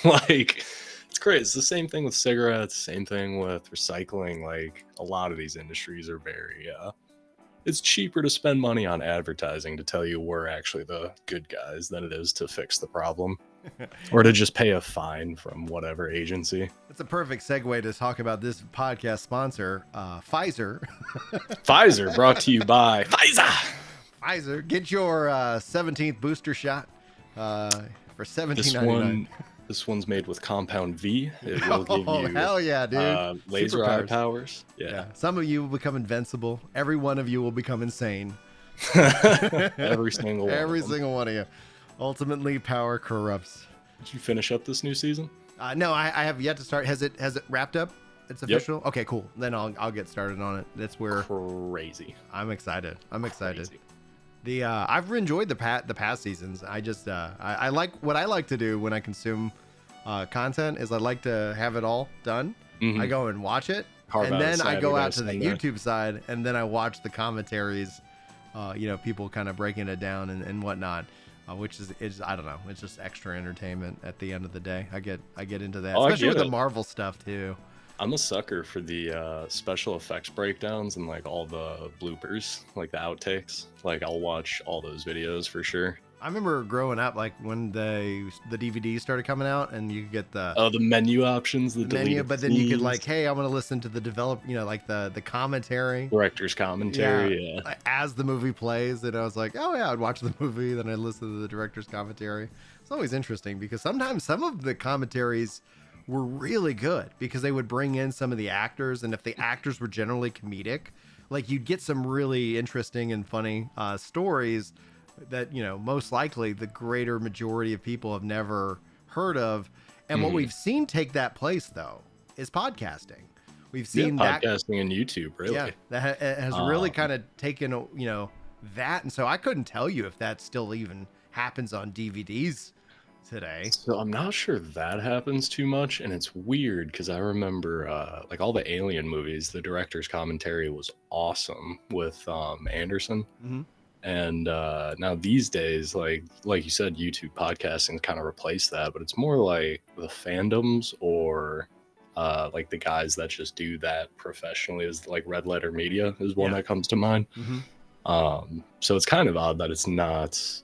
Like, it's great. It's the same thing with cigarettes, same thing with recycling. Like, a lot of these industries are very, it's cheaper to spend money on advertising to tell you we're actually the good guys than it is to fix the problem. Or to just pay a fine from whatever agency. That's a perfect segue to talk about this podcast sponsor, Pfizer. Pfizer, brought to you by Pfizer. Get your 17th booster shot for $17.99. This one's made with compound V. It will give you hell yeah, dude. Laser eye powers. Yeah. Some of you will become invincible. Every one of you will become insane. Every single one of you. Ultimately, power corrupts. Did you finish up this new season? No, I have yet to start. Has it wrapped up? It's official? Yep. Okay, cool. Then I'll get started on it. That's where crazy. I'm excited. Crazy. I've enjoyed the past seasons. I just I like what I like to do when I consume content is I like to have it all done. I go and watch it, and then I go out to the YouTube side, and then I watch the commentaries. People kind of breaking it down and whatnot. Which is I don't know. It's just extra entertainment at the end of the day. I get into that, especially with the Marvel stuff too. I'm a sucker for the special effects breakdowns and like all the bloopers, like the outtakes. Like I'll watch all those videos for sure. I remember growing up, like when the DVDs started coming out, and you could get the menu options, the menu, but then scenes. you could like, hey, I want to listen to the like the commentary, director's commentary, yeah. As the movie plays, and I was like, oh yeah, I'd watch the movie, then I'd listen to the director's commentary. It's always interesting because sometimes some of the commentaries were really good because they would bring in some of the actors, and if the actors were generally comedic, like you'd get some really interesting and funny stories that, you know, most likely the greater majority of people have never heard of. And what we've seen take that place, though, is podcasting. We've seen podcasting and YouTube, really. Yeah, that has really kind of taken, you know, that. And so I couldn't tell you if that still even happens on DVDs today. So I'm not sure that happens too much. And it's weird because I remember like all the Alien movies, the director's commentary was awesome with Anderson. Mm-hmm. And now these days, like you said, YouTube podcasting kind of replaced that, but it's more like the fandoms or like the guys that just do that professionally. Is like Red Letter Media is one that comes to mind. Mm-hmm. So it's kind of odd that it's not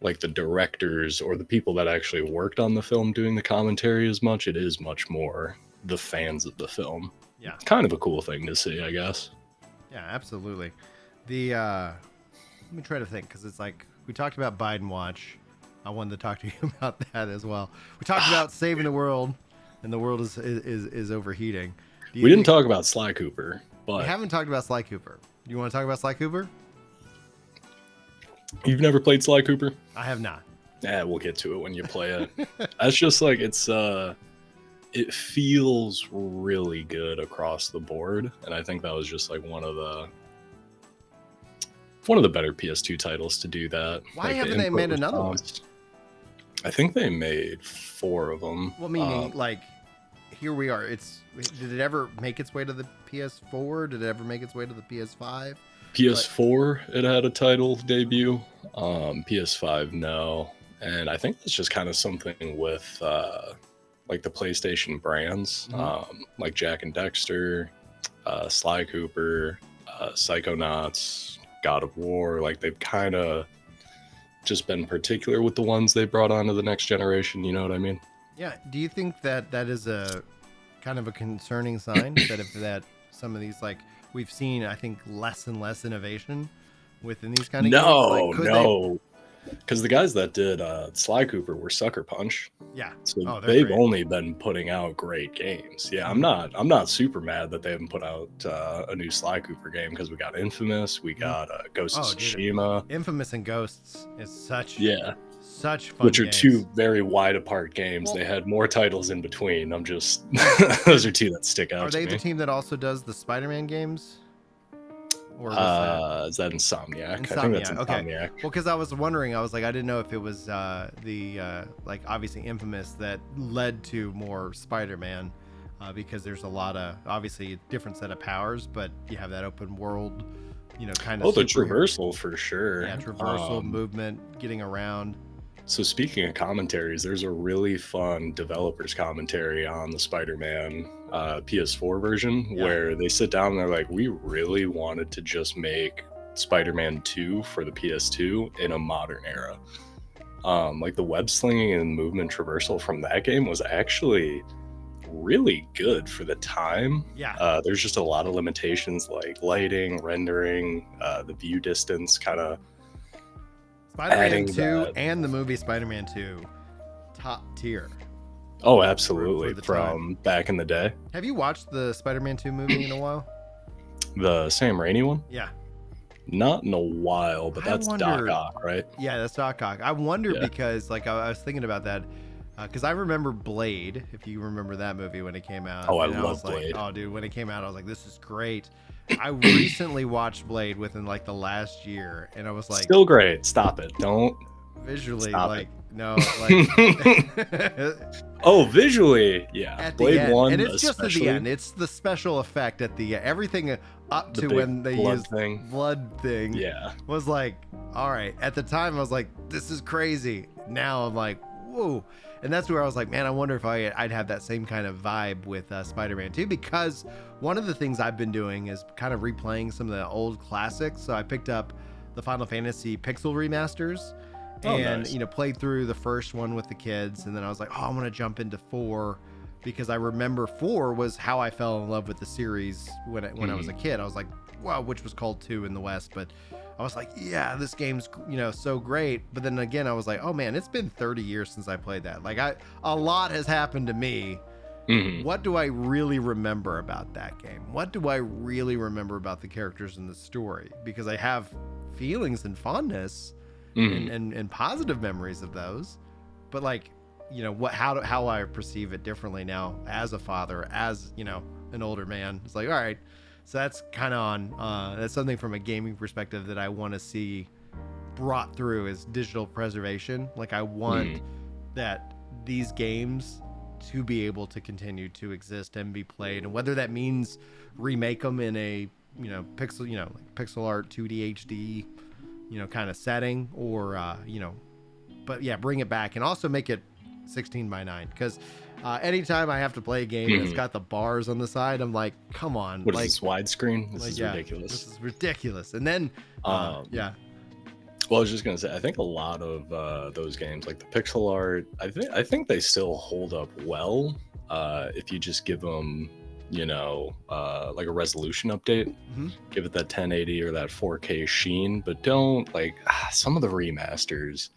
like the directors or the people that actually worked on the film doing the commentary as much. It is much more the fans of the film. Yeah, it's kind of a cool thing to see, I guess. Yeah, absolutely. Let me try to think, because it's like we talked about Biden Watch. I wanted to talk to you about that as well. We talked about saving the world, and the world is overheating. We didn't talk about Sly Cooper, but we haven't talked about Sly Cooper. You want to talk about Sly Cooper? You've never played Sly Cooper? I have not. Yeah, we'll get to it when you play it. That's just like it feels really good across the board, and I think that was just like one of the better PS2 titles to do that. Why like haven't they made another one? I think they made 4 of them. Well, meaning like here we are. Did it ever make its way to the PS4? Did it ever make its way to the PS5? PS4, it had a title debut. PS5, no. And I think that's just kind of something with like the PlayStation brands, like Jak and Daxter, Sly Cooper, Psychonauts, God of War. Like they've kind of just been particular with the ones they brought onto the next generation. You know what I mean? Yeah. Do you think that is a kind of a concerning sign that some of these, like we've seen, I think less and less innovation within these kind of games? No. Because the guys that did Sly Cooper were Sucker Punch. Yeah. So they've only been putting out great games. Yeah, I'm not super mad that they haven't put out a new Sly Cooper game, because we got Infamous, we got Ghost of Tsushima. Infamous and Ghosts is such fun which are games. 2 very wide apart games. Well, they had more titles in between. I'm just those are 2 that stick out. Are they the team that also does the Spider-Man games? Or is that Insomniac? I think that's Insomniac. Okay. Well, because I was wondering, I didn't know if it was like obviously Infamous that led to more Spider-Man, because there's a lot of obviously a different set of powers, but you have that open world, you know, kind of. Oh, the traversal for sure. Yeah, traversal, movement, getting around. So speaking of commentaries, there's a really fun developers commentary on the Spider-Man PS4 version where they sit down and they're like, we really wanted to just make Spider-Man 2 for the PS2 in a modern era. Like the web slinging and movement traversal from that game was actually really good for the time. Yeah. There's just a lot of limitations like lighting, rendering, the view distance kind of. Spider-Man 2 and the movie Spider-Man 2, top tier. Oh, absolutely. From back in the day. Have you watched the Spider-Man 2 movie in a while? The Sam Raimi one? Yeah. Not in a while, but that's Doc Ock, right? Yeah, that's Doc Ock. I wonder because, like, I was thinking about that, because I remember Blade, if you remember that movie when it came out. Oh, I love Blade. Oh, dude, when it came out, I was like, this is great. I recently watched Blade within, like, the last year, and I was like... Still great. Stop it. Don't... Visually, Stop like... it. No, like... Oh, visually, yeah. At Blade the end. 1 and it's just at the end. It's the special effect at the end. Everything up to when they used blood thing was like, all right. At the time, I was like, this is crazy. Now I'm like, whoa. And that's where I was like, man, I wonder if I'd have that same kind of vibe with Spider-Man 2, because one of the things I've been doing is kind of replaying some of the old classics. So I picked up the Final Fantasy Pixel remasters and, nice. Played through the first one with the kids. And then I was like, oh, I'm going to jump into 4, because I remember 4 was how I fell in love with the series when I was a kid. I was like, wow, which was called 2 in the West, but I was like, yeah, this game's, so great. But then again, I was like, oh man, it's been 30 years since I played that. Like a lot has happened to me. What do I really remember about that game? What do I really remember about the characters in the story? Because I have feelings and fondness and positive memories of those. But like, how I perceive it differently now as a father, as, an older man. It's like, all right. So that's kind of on, that's something from a gaming perspective that I want to see brought through is digital preservation. Like I want that these games to be able to continue to exist and be played. And whether that means remake them in a, pixel, like pixel art, 2D HD, kind of setting, or, but yeah, bring it back and also make it 16:9, because anytime I have to play a game that's got the bars on the side, I'm like, come on. What is this, widescreen? This is ridiculous. This is ridiculous. And then, well, I was just going to say, I think a lot of those games, like the pixel art, I think they still hold up well if you just give them, like a resolution update. Give it that 1080 or that 4K sheen, but don't, like, some of the remasters,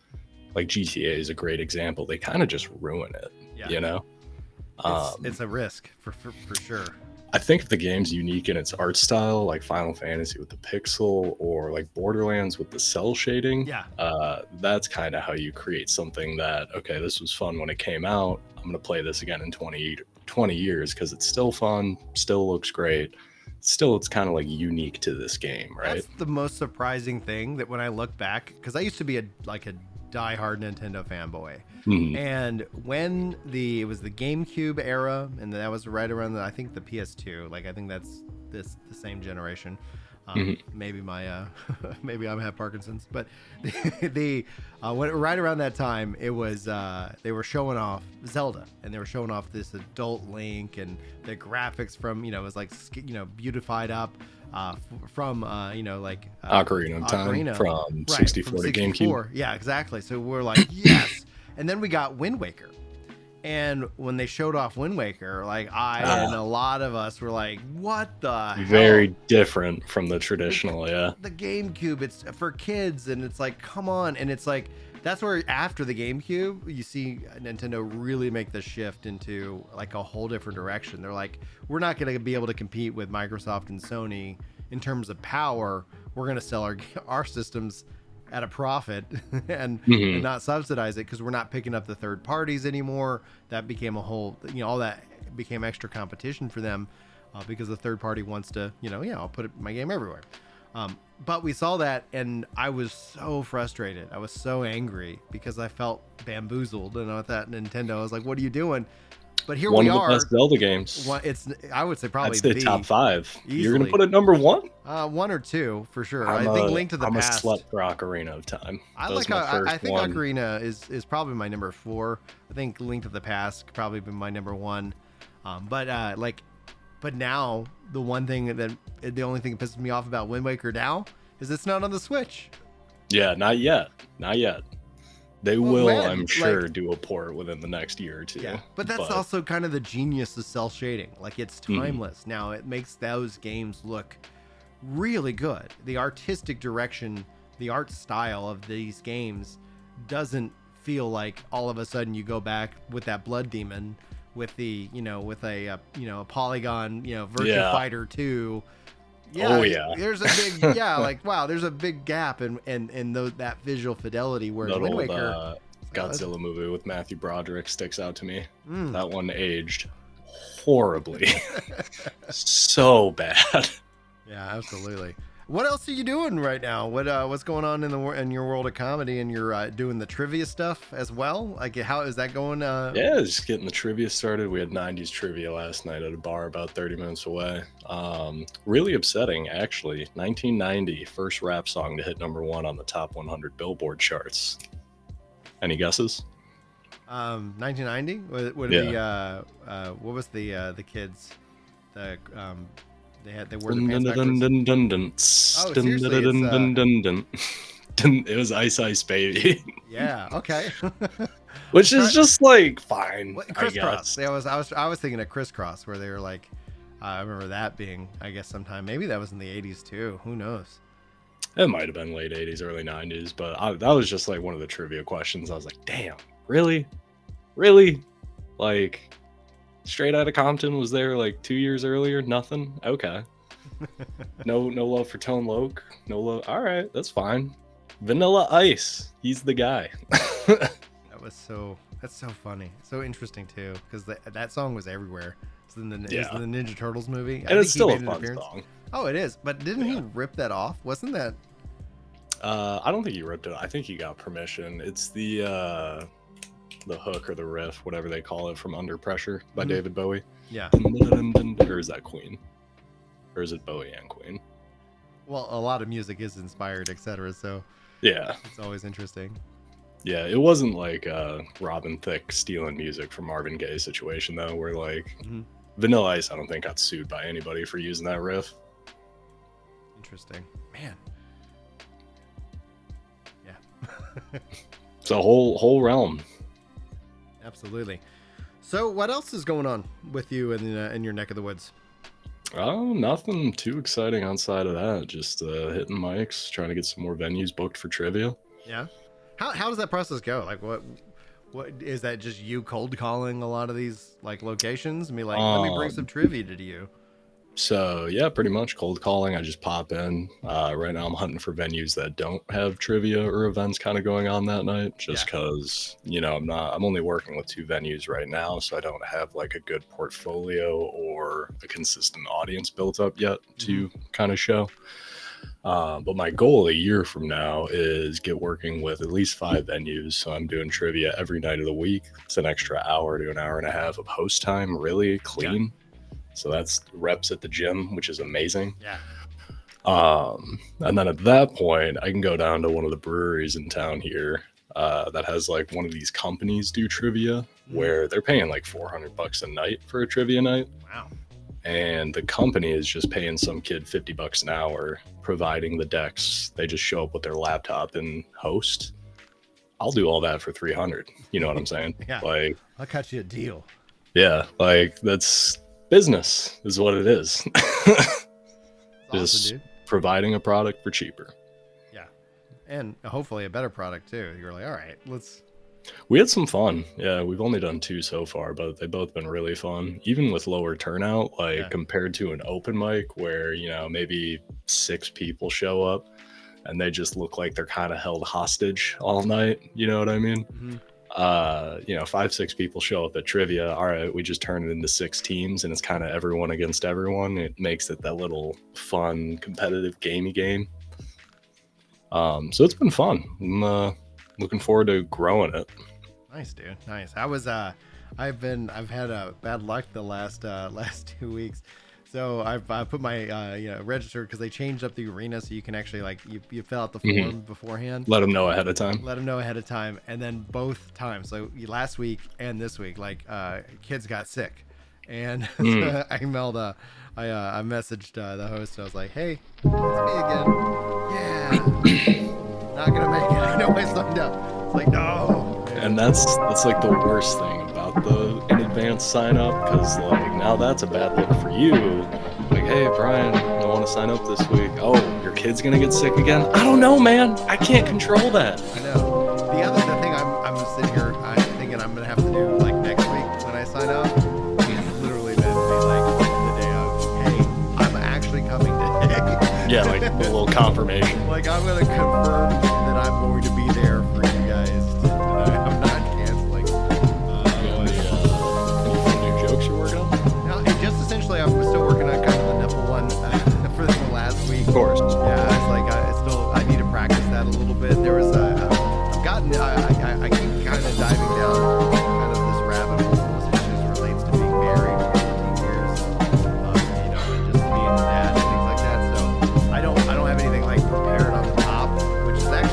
like GTA is a great example. They kind of just ruin it, It's a risk for sure. I think if the game's unique in its art style, like Final Fantasy with the pixel, or like Borderlands with the cell shading, that's kind of how you create something that, okay, this was fun when it came out. I'm going to play this again in 20 years because it's still fun, still looks great. Still, it's kind of like unique to this game, right? That's the most surprising thing, that when I look back, because I used to be a diehard Nintendo fanboy, and when it was the GameCube era, and that was right around I think the PS2, like I think that's the same generation. Maybe maybe I have Parkinson's, but when right around that time, it was they were showing off Zelda, and they were showing off this adult Link, and the graphics from it was like beautified up from like Ocarina of Time from 64 to GameCube. Yeah, exactly. So we're like, yes. And then we got Wind Waker. And when they showed off Wind Waker, like and a lot of us were like, what the hell? Very different from the traditional, The GameCube, it's for kids, and it's like, come on. And it's like, that's where after the GameCube, you see Nintendo really make the shift into like a whole different direction. They're like, we're not going to be able to compete with Microsoft and Sony in terms of power. We're going to sell our systems at a profit and not subsidize it, because we're not picking up the third parties anymore. That became a whole, all that became extra competition for them, because the third party wants to, I'll put my game everywhere. But we saw that, and I was so frustrated. I was so angry because I felt bamboozled, and I thought Nintendo, I was like, what are you doing? But here we are. One of the best Zelda games. I would say probably I'd say top 5. Easily. You're gonna put it number 1? 1 or 2 for sure. I think Link to the Past. I'm a slut for Ocarina of Time. I think Ocarina is probably my number 4. I think Link to the Past could probably be my number 1. But now the only thing that pisses me off about Wind Waker now is it's not on the Switch. Yeah, not yet. They will, I'm sure, do a port within the next year or 2. Yeah, but that's also kind of the genius of cell shading. Like, it's timeless. Now it makes those games look really good. The artistic direction, the art style of these games doesn't feel like all of a sudden you go back with that Blood Demon with the with a polygon Virtua Fighter 2. There's a big like, wow, there's a big gap in that visual fidelity where Wind Waker Godzilla movie with Matthew Broderick sticks out to me. That one aged horribly. So bad. Yeah, absolutely. What else are you doing right now? What's going on in your world of comedy? And you're doing the trivia stuff as well. Like, how is that going? Yeah, just getting the trivia started. We had 90s trivia last night at a bar about 30 minutes away. Really upsetting, actually. 1990, first rap song to hit number 1 on the top 100 Billboard charts. Any guesses? 1990 would it be what was the kids the they wore their pants backwards? Oh, seriously, it was Ice Ice Baby. Yeah, okay. Which is just like fine. Crisscross. Yeah, I was thinking of Crisscross, where they were like, I remember that being, I guess, sometime, maybe that was in the 80s too. Who knows? It might have been late 80s, early 90s, but that was just like one of the trivia questions. I was like, damn, really? Like, Straight Outta Compton was there like 2 years earlier? Nothing? Okay. No love for Tone Loc? No love? All right, that's fine. Vanilla Ice, he's the guy. That's so funny. So interesting too, because that song was everywhere. It's in the Ninja Turtles movie. And it's still a fun song. Oh, it is. But didn't he rip that off? Wasn't that? I don't think he ripped it. I think he got permission. It's the hook or the riff, whatever they call it, from Under Pressure by David Bowie. Yeah. Or is that Queen? Or is it Bowie and Queen? Well, a lot of music is inspired, etc. So yeah, it's always interesting. Yeah, it wasn't like Robin Thicke stealing music from Marvin Gaye situation though, where like Vanilla Ice, I don't think got sued by anybody for using that riff. Interesting, man. Yeah. It's a whole realm. Absolutely. So, what else is going on with you in your neck of the woods? Oh, nothing too exciting outside of that. Just hitting mics, trying to get some more venues booked for trivia. Yeah. How does that process go? Like, what is that? Just you cold calling a lot of these like locations? And be like, let me bring some trivia to you. So yeah, pretty much cold calling. I just pop in. Right now I'm hunting for venues that don't have trivia or events kind of going on that night, just because, I'm only working with 2 venues right now. So I don't have like a good portfolio or a consistent audience built up yet to kind of show. But my goal a year from now is get working with at least 5 venues. So I'm doing trivia every night of the week. It's an extra hour to an hour and a half of host time, really clean. Yeah. So that's reps at the gym, which is amazing. Yeah. And then at that point, I can go down to one of the breweries in town here that has like one of these companies do trivia where they're paying like $400 a night for a trivia night. Wow. And the company is just paying some kid $50 an hour, providing the decks. They just show up with their laptop and host. I'll do all that for $300. You know what I'm saying? Yeah. Like, I'll cut you a deal. Yeah. Like that's business is what it is. Just awesome, dude. Providing a product for cheaper. Yeah. And hopefully a better product too. You're like, all right, we had some fun. Yeah, we've only done 2 so far, but they've both been really fun. Even with lower turnout, compared to an open mic where, maybe 6 people show up and they just look like they're kind of held hostage all night. You know what I mean? 5-6 people show up at trivia. All right, we just turn it into 6 teams and it's kind of everyone against everyone. It makes it that little fun, competitive, gamey game. So it's been fun. I'm looking forward to growing it. Nice, dude. Nice. I've had a bad luck the last 2 weeks. So I've put my register because they changed up the arena so you can actually you fill out the form beforehand. Let them know ahead of time. And then both times, so last week and this week, kids got sick, and I emailed I messaged the host. I was like, hey, it's me again. Yeah, not gonna make it. I know I signed up. It's like, no. And that's like the worst thing about the in advance sign up, because now that's a bad look for you. Like, hey Brian, I want to sign up this week. Oh, your kid's gonna get sick again? I don't know, man. I can't control that. I know. The thing I'm sitting here thinking I'm gonna have to do next week when I sign up. It's literally been the day of, hey, I'm actually coming today. Yeah, like a little confirmation. I'm gonna confirm that I'm going to be there for you guys. I'm not canceling. Any fun new jokes you're working on? No, just essentially, I'm still working on kind of the nipple one for the last week. Of course. Yeah, I need to practice that a little bit. There was I keep kind of diving down kind of this rabbit hole, especially as it relates to being married for 14 years, and just being a dad and things like that. So I don't have anything prepared on the top, which is actually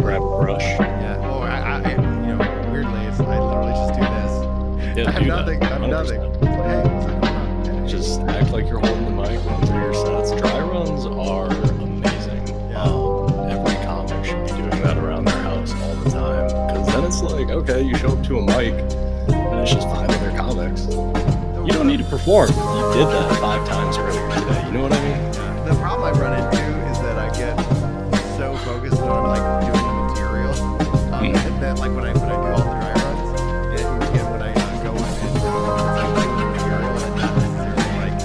grab a brush. Yeah. Oh, weirdly, I literally just do this. Yeah, I have nothing. I have 100%. nothing. It's like, hey, what's going on? Yeah. Just act like you're holding the mic, run through your sets. Dry runs are amazing. Yeah. Every comic should be doing that around their house all the time. Because then it's like, okay, you show up to a mic, and it's just 5 other comics. You don't need to perform. You did that 5 times earlier today. You know what I mean? Yeah. The problem I run into is that I get so focused on like doing the material, and then like when I do all the dry runs, and again when I go in and it's like doing the material and not necessarily like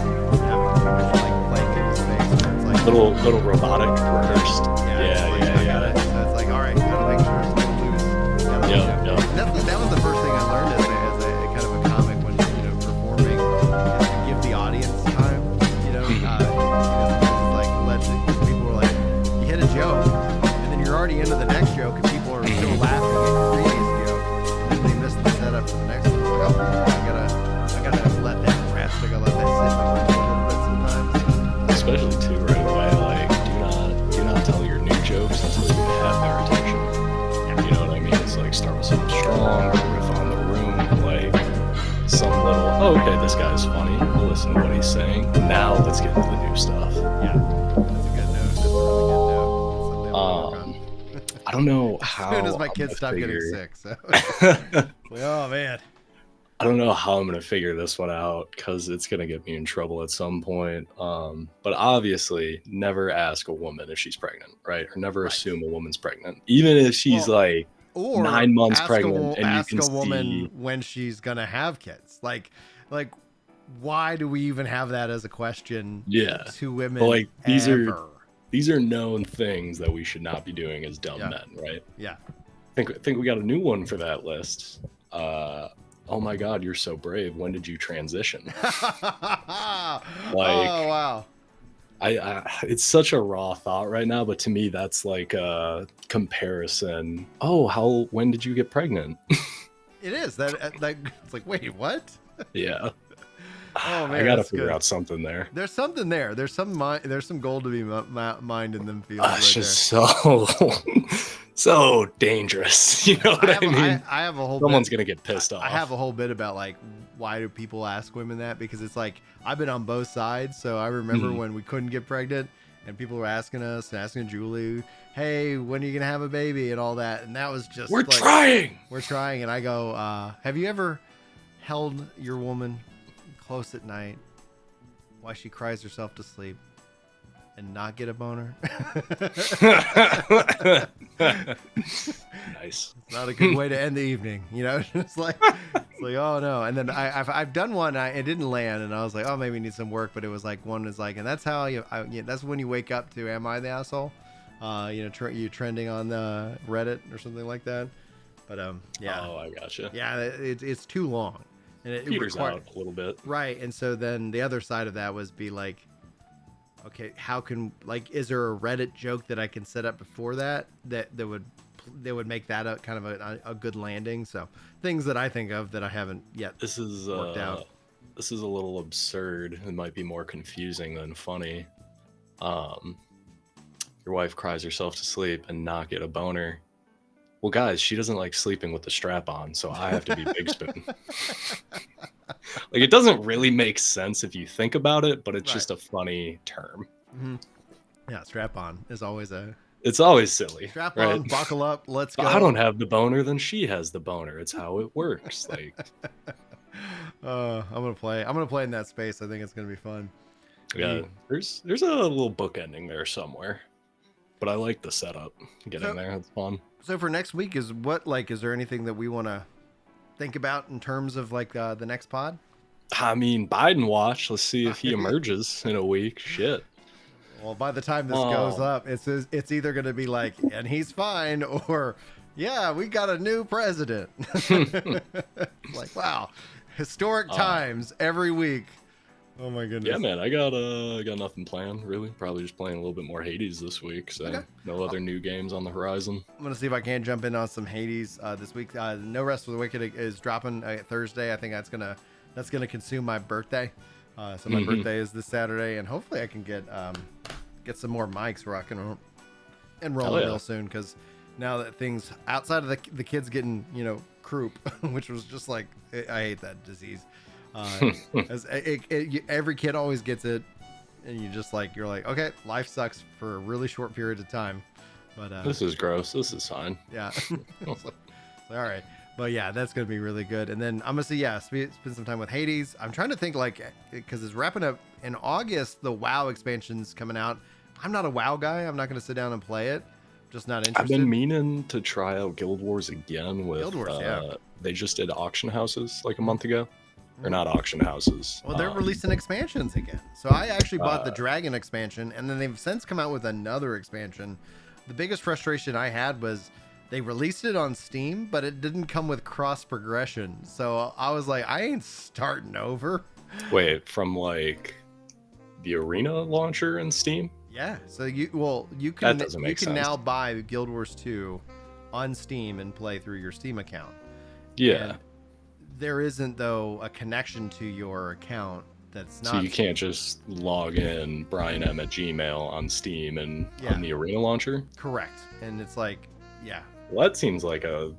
having too much like playing in the space where it's like Little robotic rehearsed. Yeah. So it's like, all right, gotta make sure it's no loose. That was the first thing I learned as a kind of a comic when performing is to give the audience time. Because people were like, you hit a joke, and then you're already into the next joke, and people are still laughing at your previous joke, and then they miss the setup for the next one. It's like, I gotta let that rest. I gotta let that sit a little bit sometimes. Especially too right away, like do not tell your new jokes until you have their attention. You know what I mean? It's like start with something strong, riff on the room, like some little, oh, okay, this guy's funny. We'll listen to what he's saying. Now let's get into the new stuff. Yeah, that's a good note. That's a really good note. Something I'll work on. I don't know how. As soon as my kids stop getting sick, so like, oh man. I don't know how I'm gonna figure this one out because it's gonna get me in trouble at some point. But obviously, never ask a woman if she's pregnant, right? Or never assume a woman's pregnant, even if she's like or 9 months ask pregnant, and ask you can a woman see when she's gonna have kids. Like, why do we even have that as a question? Yeah, to women. but like these ever? are known things that we should not be doing as dumb men, right? Yeah. I think we got a new one for that list. Oh my God, you're so brave. When did you transition? Oh wow. It's such a raw thought right now, but to me that's like a comparison. Oh, when did you get pregnant? It is that it's like, wait, what? Yeah. Oh man, I gotta that's figure good. out something there. There's something there. There's some gold to be mined in them fields. It's Right just there. so dangerous. You know what I mean? I have a whole. Someone's gonna get pissed off. I have a whole bit about like why do people ask women that, because it's like I've been on both sides. So I remember when we couldn't get pregnant and people were asking us and asking Julie, hey, when are you gonna have a baby and all that, and that was just we're trying, and I go, have you ever held your woman close at night while she cries herself to sleep and not get a boner? Nice. It's not a good way to end the evening, It's like oh no. And then I've done one, it didn't land, and I was like, oh, maybe need some work. But it was like one is like, and that's how that's when you wake up to, am I the asshole? You trending on the Reddit or something like that. But yeah. Oh, I gotcha. Yeah, it's too long. And it peters out a little bit. Right. And so then the other side of that was be like, okay, how can, like, is there a Reddit joke that I can set up before that would make that a kind of a good landing? So things that I think of that I haven't yet worked out. This is a little absurd. It might be more confusing than funny. Your wife cries herself to sleep and not get a boner. Well, guys, she doesn't like sleeping with the strap on, so I have to be Big Spoon. Like, it doesn't really make sense if you think about it, but it's just a funny term. Mm-hmm. Yeah, strap on is always it's always silly. Strap on, buckle up, let's go. I don't have the boner, then she has the boner. It's how it works. Like, I'm gonna play in that space. I think it's gonna be fun. Yeah, there's a little book ending there somewhere, but I like the setup. Getting there, it's fun. So for next week, is there anything that we want to think about in terms of like the next pod? I mean, Biden watch. Let's see if he emerges in a week. Shit. Well, by the time this goes up, it's either going to be like, and he's fine, or yeah, we got a new president. Like, wow, historic times every week. Oh my goodness. Yeah, man, I got nothing planned really. Probably just playing a little bit more Hades this week. So no other new games on the horizon. I'm gonna see if I can jump in on some Hades this week. No Rest for the Wicked is dropping Thursday. I think that's gonna consume my birthday. So my birthday is this Saturday, and hopefully I can get some more mics where I can enroll real soon, because now that things outside of the kids getting, croup, which was just like, I hate that disease. As every kid always gets it, and you're like, okay, life sucks for a really short period of time. But this is gross. This is fine. Yeah. All right. But yeah, that's gonna be really good. And then I'm gonna say, spend some time with Hades. I'm trying to think, like, because it's wrapping up in August. The WoW expansion's coming out. I'm not a WoW guy. I'm not gonna sit down and play it. Just not interested. I've been meaning to try out Guild Wars again. With Guild Wars, yeah. They just did auction houses like a month ago. Or not auction houses. Well, they're releasing expansions again. So I actually bought the Dragon expansion, and then they've since come out with another expansion. The biggest frustration I had was they released it on Steam, but it didn't come with cross progression. So I was like, I ain't starting over. Wait, from like the Arena launcher in Steam? Yeah. So you can sense. now buy Guild Wars 2 on Steam and play through your Steam account. Yeah. And there isn't, though, a connection to your account that's not. So you can't just log in Brian M at Gmail on Steam and on the Arena launcher? Correct. And it's like, Well, that seems like a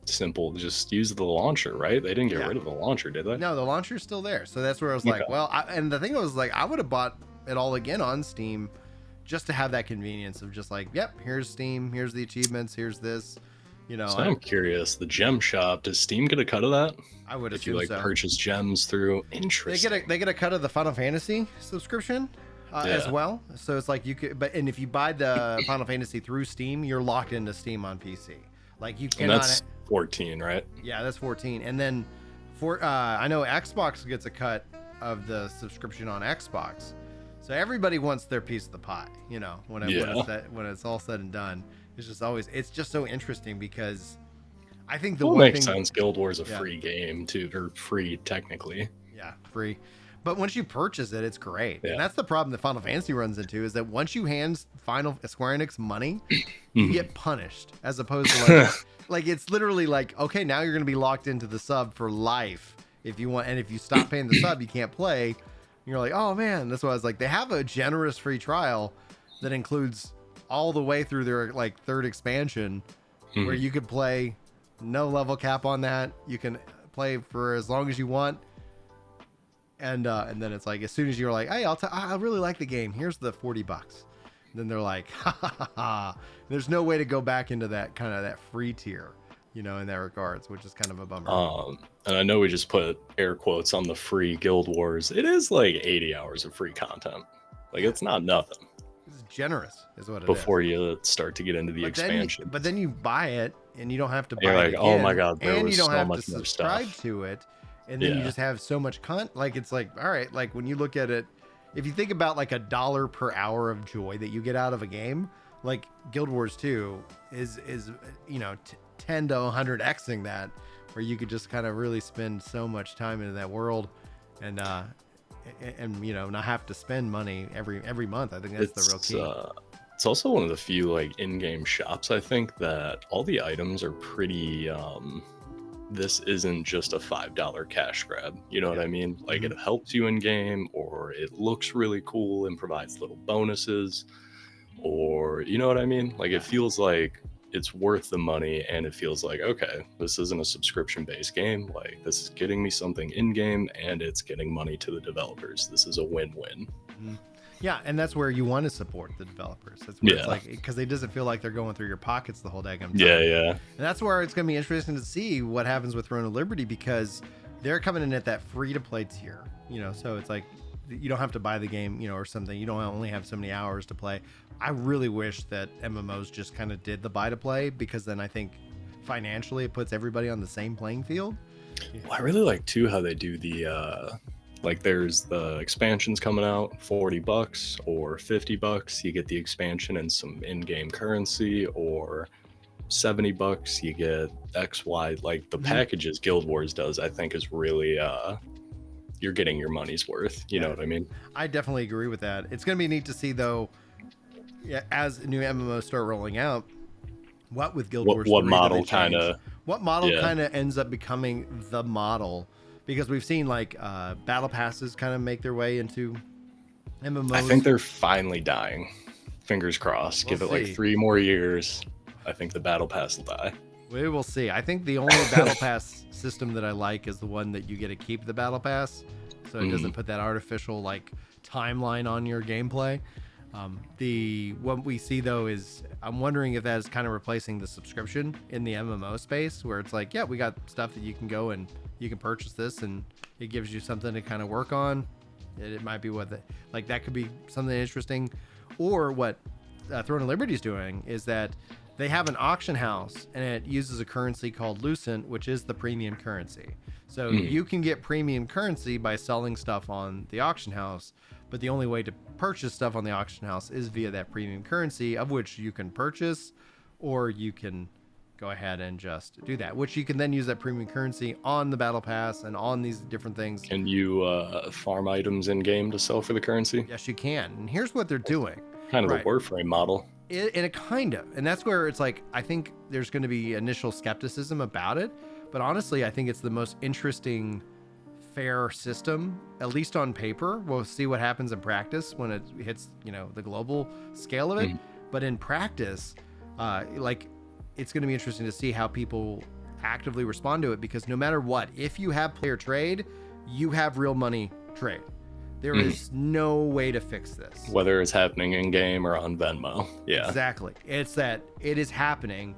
simple, just use the launcher, right? They didn't get rid of the launcher, did they? No, the launcher's still there. So that's where I was like, well, and the thing was like, I would have bought it all again on Steam just to have that convenience of just like, yep, here's Steam, here's the achievements, here's this. So I'm curious, the gem shop, does Steam get a cut of that? I would assume so. If you purchase gems through, interesting. They get a cut of the Final Fantasy subscription as well. So it's like you could, and if you buy the Final Fantasy through Steam, you're locked into Steam on PC. Like you cannot. And that's 14, right? Yeah, that's 14. And then I know Xbox gets a cut of the subscription on Xbox. So everybody wants their piece of the pie, when it's all said and done. It's just so interesting because I think the one makes thing, sense. Guild Wars a free game too, or free technically. Yeah, free. But once you purchase it, it's great. Yeah. And that's the problem that Final Fantasy runs into is that once you hand Square Enix money, you get punished as opposed to like it's literally like, okay, now you're going to be locked into the sub for life if you want. And if you stop paying the sub, you can't play. And you're like, oh man, that's why I was like, they have a generous free trial that includes all the way through their like third expansion where you could play, no level cap on that. You can play for as long as you want. And then it's like, as soon as you're like, hey, I really like the game. Here's the $40. Then they're like, ha ha ha. There's no way to go back into that kind of that free tier, in that regards, which is kind of a bummer. And I know we just put air quotes on the free Guild Wars. It is like 80 hours of free content. Like it's not nothing. It's generous is what it before is. You start to get into the expansion. But then you buy it and you don't have to buy you're it like, again, oh my god, there and was you don't so have much to more subscribe stuff to it, and then you just have so much like it's like, all right, like when you look at it, if you think about like $1 per hour of joy that you get out of a game, like Guild Wars 2 is 10 to 100xing that, where you could just kind of really spend so much time into that world and not have to spend money every month. I think that's the real key. It's also one of the few like in-game shops, I think, that all the items are pretty this isn't just a $5 cash grab, you know what I mean? Like it helps you in game, or it looks really cool and provides little bonuses, or you know what I mean? Like it feels like it's worth the money, and it feels like, okay, this isn't a subscription based game. Like this is getting me something in game, and it's getting money to the developers. This is a win-win. Yeah, and that's where you want to support the developers. That's where it's like, because it doesn't feel like they're going through your pockets the whole daggone time. Yeah. And that's where it's going to be interesting to see what happens with Throne of Liberty, because they're coming in at that free-to-play tier. So it's like you don't have to buy the game, or something. You don't only have so many hours to play. I really wish that MMOs just kind of did the buy-to-play, because then I think financially it puts everybody on the same playing field. Well, I really like too how they do the like there's the expansions coming out, $40 or $50, you get the expansion and some in-game currency, or $70, you get XY. Like the packages Guild Wars does, I think is really you're getting your money's worth. You know what I mean? I definitely agree with that. It's going to be neat to see though, as new MMOs start rolling out, what with Guild Wars 3 what model kind of ends up becoming the model. Because we've seen like battle passes kind of make their way into MMOs. I think they're finally dying. Fingers crossed. Give it like 3 more years. I think the battle pass will die. We will see. I think the only battle pass system that I like is the one that you get to keep the battle pass, so it doesn't put that artificial like timeline on your gameplay. What we see though is I'm wondering if that is kind of replacing the subscription in the MMO space, where it's like, yeah, we got stuff that you can go and you can purchase this, and it gives you something to kind of work on. It might be like that could be something interesting, or what Throne of Liberty is doing is that they have an auction house and it uses a currency called Lucent, which is the premium currency. So you can get premium currency by selling stuff on the auction house, but the only way to purchase stuff on the auction house is via that premium currency, of which you can purchase, or you can go ahead and just do that, which you can then use that premium currency on the battle pass and on these different things. Can you farm items in game to sell for the currency? Yes, you can. And here's what they're doing. Kind of a Warframe model. And that's where it's like, I think there's going to be initial skepticism about it, but honestly, I think it's the most interesting, fair system, at least on paper. We'll see what happens in practice when it hits, the global scale of it. But in practice, it's going to be interesting to see how people actively respond to it, because no matter what, if you have player trade, you have real money trade. There is no way to fix this. Whether it's happening in game or on Venmo. Yeah. Exactly. It's that it is happening.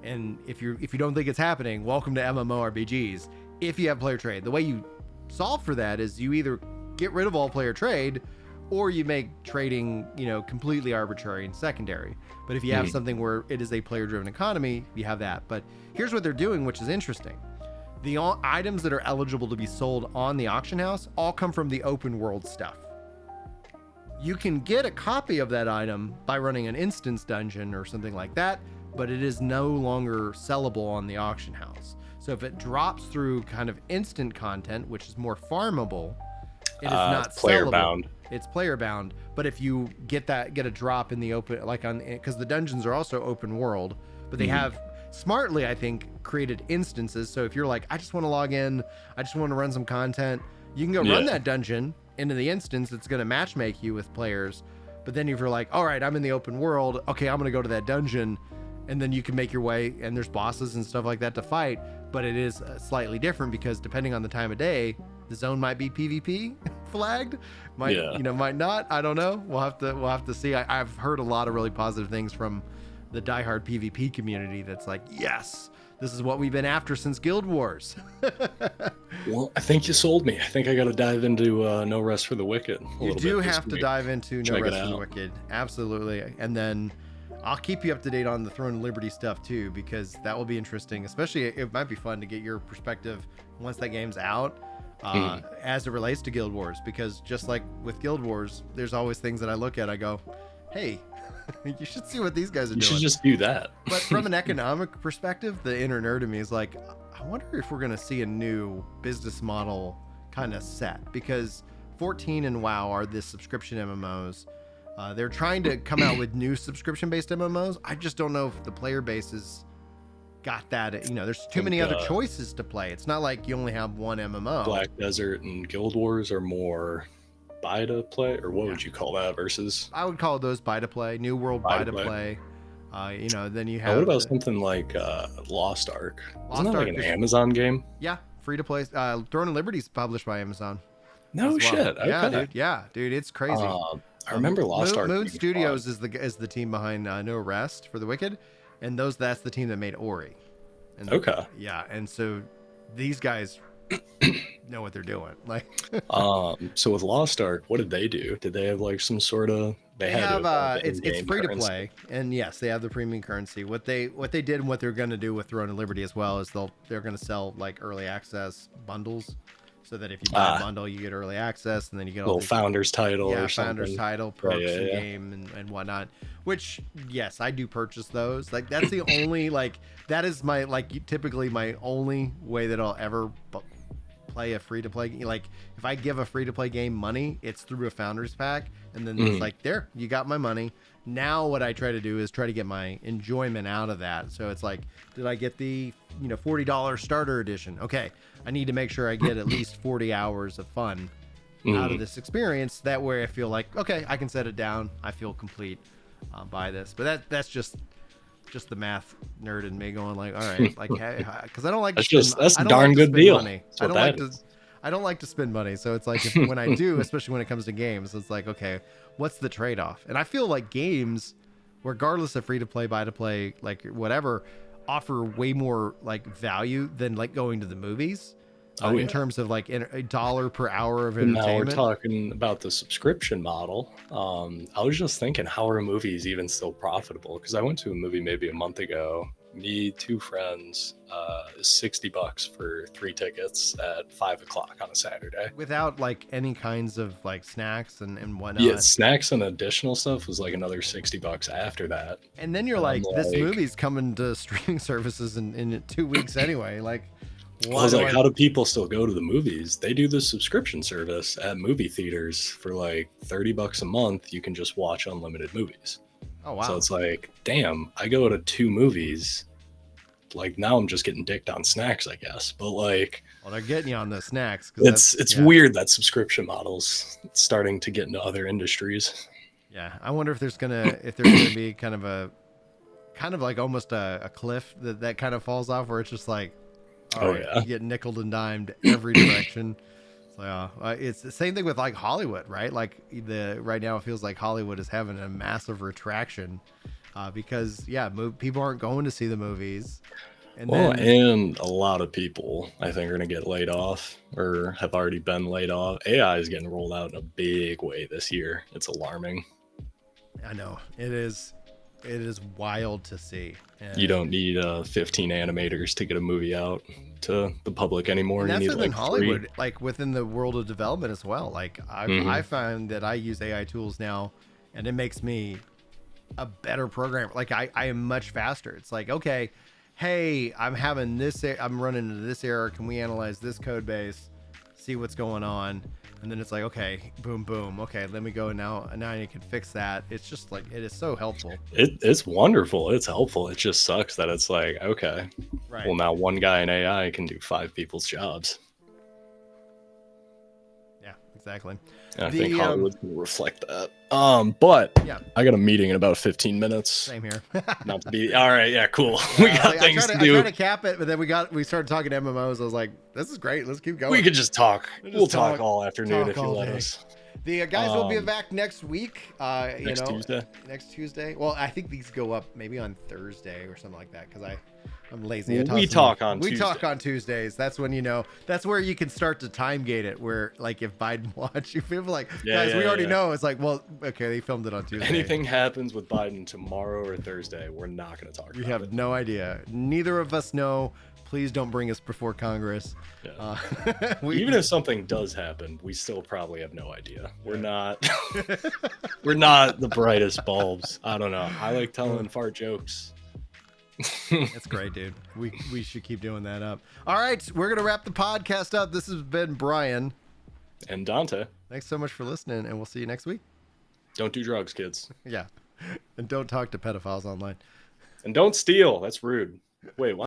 And if you don't think it's happening, welcome to MMORPGs. If you have player trade, the way you solve for that is you either get rid of all player trade, or you make trading, completely arbitrary and secondary. But if you have something where it is a player-driven economy, you have that. But here's what they're doing, which is interesting. The items that are eligible to be sold on the auction house all come from the open world stuff. You can get a copy of that item by running an instance dungeon or something like that, but it is no longer sellable on the auction house. So if it drops through kind of instant content, which is more farmable, it is not player sellable. Bound. It's player bound. But if you get a drop in the open, because the dungeons are also open world, but they have smartly, I think, created instances. So if you're like, I just want to log in, I just want to run some content, you can go run that dungeon into the instance. It's going to match make you with players. But then if you're like, all right, I'm in the open world, okay, I'm going to go to that dungeon, and then you can make your way, and there's bosses and stuff like that to fight. But it is slightly different, because depending on the time of day, the zone might be PvP flagged, might not. I don't know. We'll have to see. I've heard a lot of really positive things from the diehard PvP community. That's like, yes, this is what we've been after since Guild Wars. Well, I think you sold me. I think I got to dive into No Rest for the Wicked. You do have to dive into No Rest for the Wicked. Absolutely. And then I'll keep you up to date on the Throne of Liberty stuff too, because that will be interesting. Especially, it might be fun to get your perspective once that game's out, as it relates to Guild Wars. Because just like with Guild Wars, there's always things that I look at, I go, hey, you should see what these guys are doing. You should just do that. But from an economic perspective, the inner nerd in me is like, I wonder if we're going to see a new business model kind of set, because 14 and WoW are the subscription MMOs. They're trying to come out with new subscription-based MMOs. I just don't know if the player base has got that. There's too many other choices to play. It's not like you only have one MMO. Black Desert and Guild Wars are more buy to play, or what would you call that versus? I would call those buy to play. New World buy to play. Then you have. What about something like Lost Ark? Isn't that like an Amazon game? Yeah, free to play. Throne of Liberty is published by Amazon. No shit. Okay. Yeah, dude, it's crazy. I remember Lost Ark. Moon Studios is the team behind No Rest for the Wicked, and that's the team that made Ori. And yeah, and so these guys know what they're doing. Like, so with Lost Ark, what did they do? Did they have like some sort of? It's free to play, and yes, they have the premium currency. What they did and what they're going to do with Throne of Liberty as well is they're going to sell like early access bundles, so that if you buy a bundle, you get early access, and then you get a little founder's title or something. Founder's title, perks in game and whatnot. Which, yes, I do purchase those. Like, that's the only that is my typically my only way that I'll ever play a free to play. Like, if I give a free to play game money, it's through a founder's pack, and then it's like, there, you got my money. Now what I try to do is try to get my enjoyment out of that. So it's like, did I get the $40 starter edition? Okay, I need to make sure I get at least 40 hours of fun out of this experience. That way I feel like, okay, I can set it down. I feel complete by this. But that's just just the math nerd in me going like, all right, like, because I don't like that's I a don't darn like to good spend deal. money. I don't like to spend money. So it's like when I do, especially when it comes to games, it's like, okay, what's the trade-off? And I feel like games, regardless of free to play, buy to play, like whatever, offer way more like value than like going to the movies. In terms of like a dollar per hour of entertainment. Now we're talking about the subscription model. I was just thinking, how are movies even still profitable? Because I went to a movie maybe a month ago. Me, 2 friends, $60 for 3 tickets at 5 o'clock on a Saturday. Without like any kinds of like snacks and whatnot. Yeah, snacks and additional stuff was like another $60 after that. And then you're like, this movie's coming to streaming services in 2 weeks anyway. Like, I was like, how do people still go to the movies? They do the subscription service at movie theaters for like $30 a month. You can just watch unlimited movies. Oh, wow. So it's like, damn, I go to 2 movies. Like now I'm just getting dicked on snacks, I guess. But like, well, they're getting you on the snacks. It's weird that subscription models starting to get into other industries. Yeah. I wonder if there's gonna be kind of like almost a cliff that kind of falls off where it's just like, you get nickeled and dimed every direction. So it's the same thing with like Hollywood, right? Like right now it feels like Hollywood is having a massive retraction because people aren't going to see the movies. And and a lot of people I think are going to get laid off or have already been laid off. AI is getting rolled out in a big way this year. It's alarming. I know it is. It is wild to see. And you don't need 15 animators to get a movie out to the public anymore. And that's you need within like Hollywood, 3. like within the world of development as well. Like I find that I use AI tools now, and it makes me a better programmer. Like I am much faster. It's like, okay, hey, I'm running into this error. Can we analyze this code base, see what's going on? And then it's like, okay, boom, boom. Okay, let me go now. Now you can fix that. It's just like, it is so helpful. It's wonderful. It's helpful. It just sucks that it's like, okay, right. Well, now one guy in AI can do 5 people's jobs. Yeah, exactly. And I think Hollywood's going to reflect that. But yeah. I got a meeting in about 15 minutes. Same here. Not to be all right. Yeah, cool. We got things to do. I tried to cap it, but then we started talking MMOs. I was like, this is great. Let's keep going. We could just talk. We'll talk all afternoon if you let us. The guys will be back next week. Tuesday. Next Tuesday. Well, I think these go up maybe on Thursday or something like that because I'm lazy. We talk on Tuesdays. That's when that's where you can start to time gate it. Where like if Biden watch, you feel like guys, we already know. It's like, well, okay, they filmed it on Tuesday. Anything happens with Biden tomorrow or Thursday, we're not going to talk about it. We have no idea. Neither of us know. Please don't bring us before Congress. Yeah. Even if something does happen, we still probably have no idea. We're not we're not the brightest bulbs. I don't know. I like telling fart jokes. That's great, dude. We should keep doing that up. All right, we're gonna wrap the podcast up. This has been Brian and Dante. Thanks so much for listening, and we'll see you next week. Don't do drugs, kids. Yeah, and don't talk to pedophiles online. And don't steal. That's rude. Wait, what?